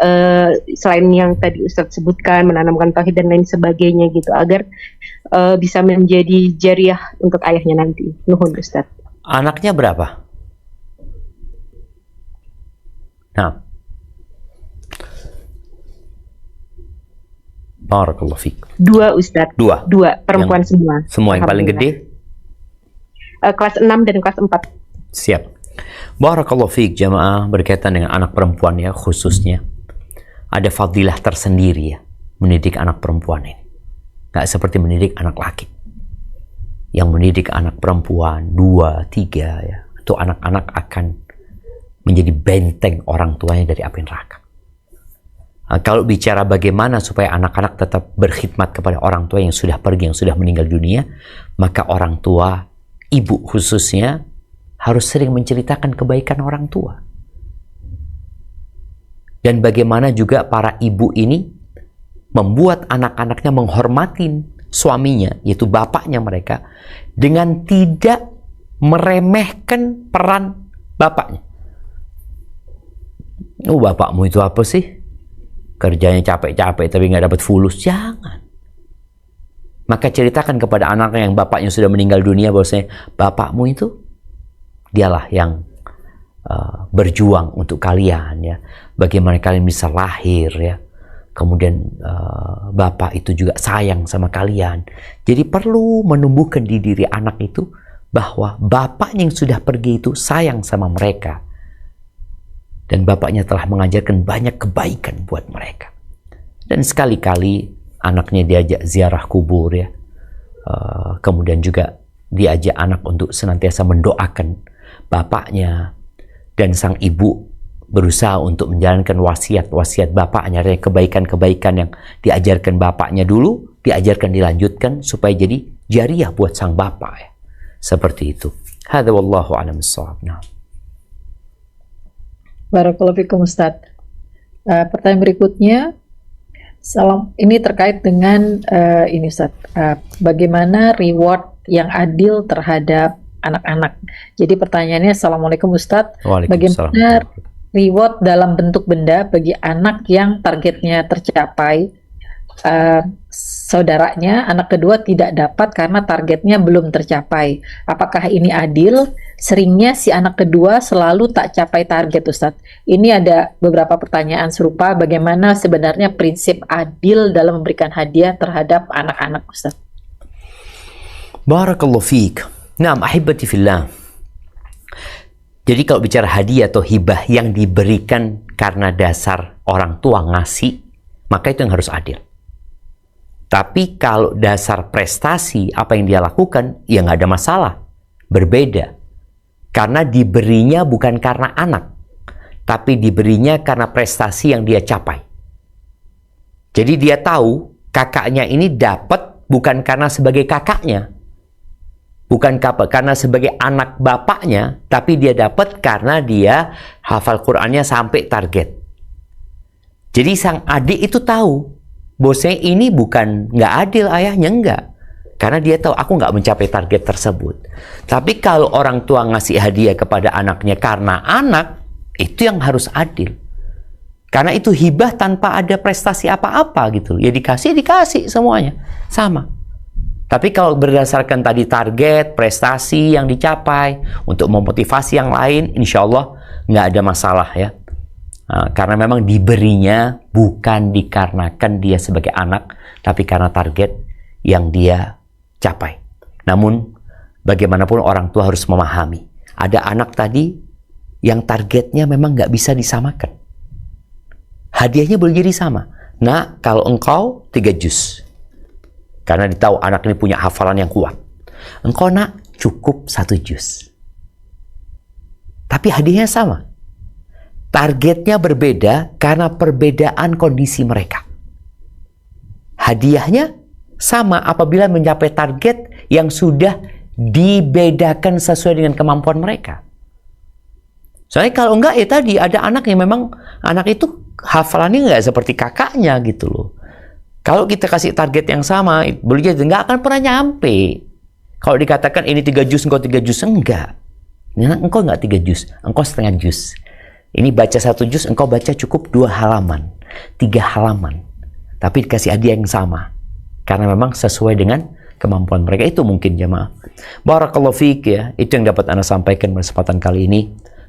selain yang tadi Ustadz sebutkan, menanamkan tauhid dan lain sebagainya gitu, agar bisa menjadi jariah untuk ayahnya nanti. Nuhun Ustadz. Anaknya berapa? Nah, barakallahu fiik. 2 Ustadz. 2 perempuan semua. Semua yang paling gede? Kelas 6 dan kelas 4. Siap. Barakallahu fiik jamaah, berkaitan dengan anak perempuan ya khususnya. Ada fadilah tersendiri ya mendidik anak perempuan ini. Gak seperti mendidik anak laki. Yang mendidik anak perempuan 2, 3 ya, itu anak-anak akan menjadi benteng orang tuanya dari api neraka. Nah, kalau bicara bagaimana supaya anak-anak tetap berkhidmat kepada orang tua yang sudah pergi, yang sudah meninggal dunia, maka orang tua ibu khususnya harus sering menceritakan kebaikan orang tua. Dan bagaimana juga para ibu ini membuat anak-anaknya menghormati suaminya, yaitu bapaknya mereka, dengan tidak meremehkan peran bapaknya. Oh, bapakmu itu apa sih? Kerjanya capek-capek tapi nggak dapat fulus. Jangan. Maka ceritakan kepada anaknya yang bapaknya sudah meninggal dunia bahwasanya bapakmu itu dialah yang berjuang untuk kalian, ya. Bagaimana kalian bisa lahir, ya. Kemudian bapak itu juga sayang sama kalian. Jadi perlu menumbuhkan di diri anak itu bahwa bapaknya yang sudah pergi itu sayang sama mereka. Dan bapaknya telah mengajarkan banyak kebaikan buat mereka. Dan sekali-kali anaknya diajak ziarah kubur, ya. Kemudian juga diajak anak untuk senantiasa mendoakan bapaknya. Dan sang ibu berusaha untuk menjalankan wasiat-wasiat bapaknya, kebaikan-kebaikan yang diajarkan bapaknya dulu, diajarkan dilanjutkan supaya jadi jariah buat sang bapak, ya. Seperti itu. Hadza wallahu a'lam bissawab. Nah. Barakallahu fikum Ustaz. Pertanyaan berikutnya, salam, ini terkait dengan ini Ustaz. Bagaimana reward yang adil terhadap anak-anak? Jadi pertanyaannya, Assalamualaikum Ustaz, bagaimana reward dalam bentuk benda bagi anak yang targetnya tercapai, saudaranya anak kedua tidak dapat karena targetnya belum tercapai? Apakah ini adil? Seringnya si anak kedua selalu tak capai target, Ustadz. Ini ada beberapa pertanyaan serupa, bagaimana sebenarnya prinsip adil dalam memberikan hadiah terhadap anak-anak, Ustadz. Barakallahu fiik. Naam, ahibati fillah. Jadi kalau bicara hadiah atau hibah yang diberikan karena dasar orang tua ngasih, maka itu yang harus adil. Tapi kalau dasar prestasi apa yang dia lakukan, ya nggak ada masalah. Berbeda. Karena diberinya bukan karena anak, tapi diberinya karena prestasi yang dia capai. Jadi dia tahu kakaknya ini dapat bukan karena sebagai kakaknya, bukan karena sebagai anak bapaknya, tapi dia dapat karena dia hafal Qur'annya sampai target. Jadi sang adik itu tahu, bosnya ini bukan nggak adil ayahnya, enggak. Karena dia tahu aku nggak mencapai target tersebut. Tapi kalau orang tua ngasih hadiah kepada anaknya karena anak, itu yang harus adil. Karena itu hibah tanpa ada prestasi apa-apa gitu. Ya dikasih semuanya. Sama. Tapi kalau berdasarkan tadi target, prestasi yang dicapai, untuk memotivasi yang lain, insya Allah nggak ada masalah, ya. Karena memang diberinya bukan dikarenakan dia sebagai anak, tapi karena target yang dia capai. Namun bagaimanapun orang tua harus memahami, ada anak tadi yang targetnya memang nggak bisa disamakan. Hadiahnya boleh jadi sama. Nah, kalau engkau 3 juz, karena ditahu anak ini punya hafalan yang kuat. Engkau nak cukup 1 juz. Tapi hadiahnya sama. Targetnya berbeda karena perbedaan kondisi mereka. Hadiahnya sama apabila mencapai target yang sudah dibedakan sesuai dengan kemampuan mereka. Soalnya kalau enggak, ya tadi ada anak yang memang anak itu hafalannya enggak seperti kakaknya gitu loh. Kalau kita kasih target yang sama, boleh jadi enggak akan pernah nyampe. Kalau dikatakan ini 3 juz, engkau 3 juz, enggak. Nah, engkau enggak 3 juz, engkau setengah juz. Ini baca 1 juz, engkau baca cukup 2 halaman, 3 halaman. Tapi dikasih hadiah yang sama. Karena memang sesuai dengan kemampuan mereka. Itu mungkin jemaah. Barakallahu fiik, ya. Itu yang dapat Anda sampaikan pada kesempatan kali ini.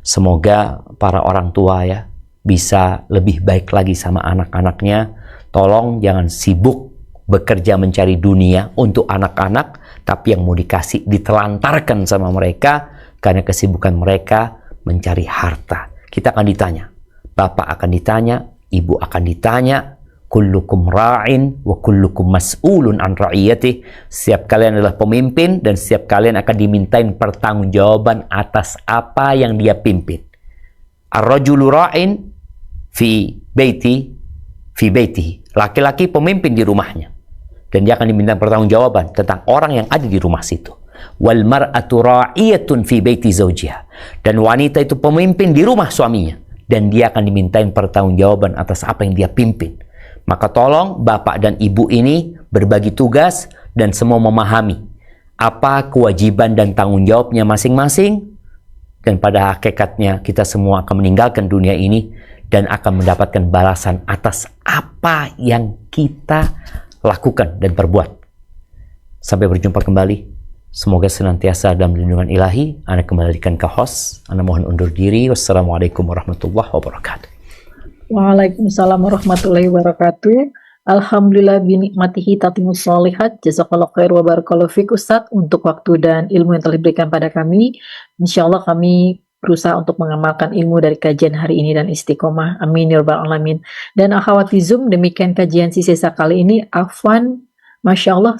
Semoga para orang tua, ya, bisa lebih baik lagi sama anak-anaknya. Tolong jangan sibuk bekerja mencari dunia untuk anak-anak, tapi yang mau dikasih ditelantarkan sama mereka karena kesibukan mereka mencari harta. Kita akan ditanya. Bapak akan ditanya, ibu akan ditanya. Kullukum ra'in wa kullukum mas'ulun an ra'iyatih. Setiap kalian adalah pemimpin dan setiap kalian akan dimintain pertanggungjawaban atas apa yang dia pimpin. Ar-rajulu ra'in fi baitihi. Laki-laki pemimpin di rumahnya. Dan dia akan diminta pertanggungjawaban tentang orang yang ada di rumah situ. Wal mar'atu ra'iyatun fi baiti zawjiha. Dan wanita itu pemimpin di rumah suaminya. Dan dia akan dimintain pertanggungjawaban atas apa yang dia pimpin. Maka tolong bapak dan ibu ini berbagi tugas dan semua memahami apa kewajiban dan tanggung jawabnya masing-masing. Dan pada hakikatnya kita semua akan meninggalkan dunia ini dan akan mendapatkan balasan atas apa yang kita lakukan dan perbuat. Sampai berjumpa kembali. Semoga senantiasa dalam lindungan ilahi. Ana kembalikan ke host. Ana mohon undur diri. Wassalamualaikum warahmatullahi wabarakatuh. Waalaikumsalam warahmatullahi wabarakatuh. Alhamdulillah binikmatihi tatimus sholihat. Jazakallahu khair wa barakallahu fiik Ustaz untuk waktu dan ilmu yang telah diberikan pada kami. Insyaallah kami berusaha untuk mengamalkan ilmu dari kajian hari ini dan istiqomah. Amin ya rabbal alamin. Dan akhwati Zoom, demikian kajian sisa kali ini. Afwan, Masya Allah,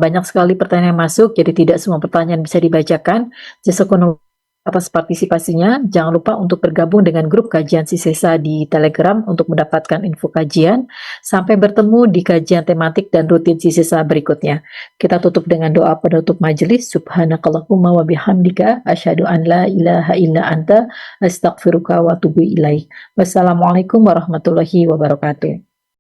banyak sekali pertanyaan yang masuk, jadi tidak semua pertanyaan bisa dibacakan. Jazakumullah atas partisipasinya. Jangan lupa untuk bergabung dengan grup kajian Sisesa di Telegram untuk mendapatkan info kajian. Sampai bertemu di kajian tematik dan rutin Sisesa berikutnya. Kita tutup dengan doa penutup majelis. Subhanakallahumma wa bihamdika asyhadu an la ilaha illa anta astaghfiruka wa atubu ilaik. Wassalamualaikum warahmatullahi wabarakatuh.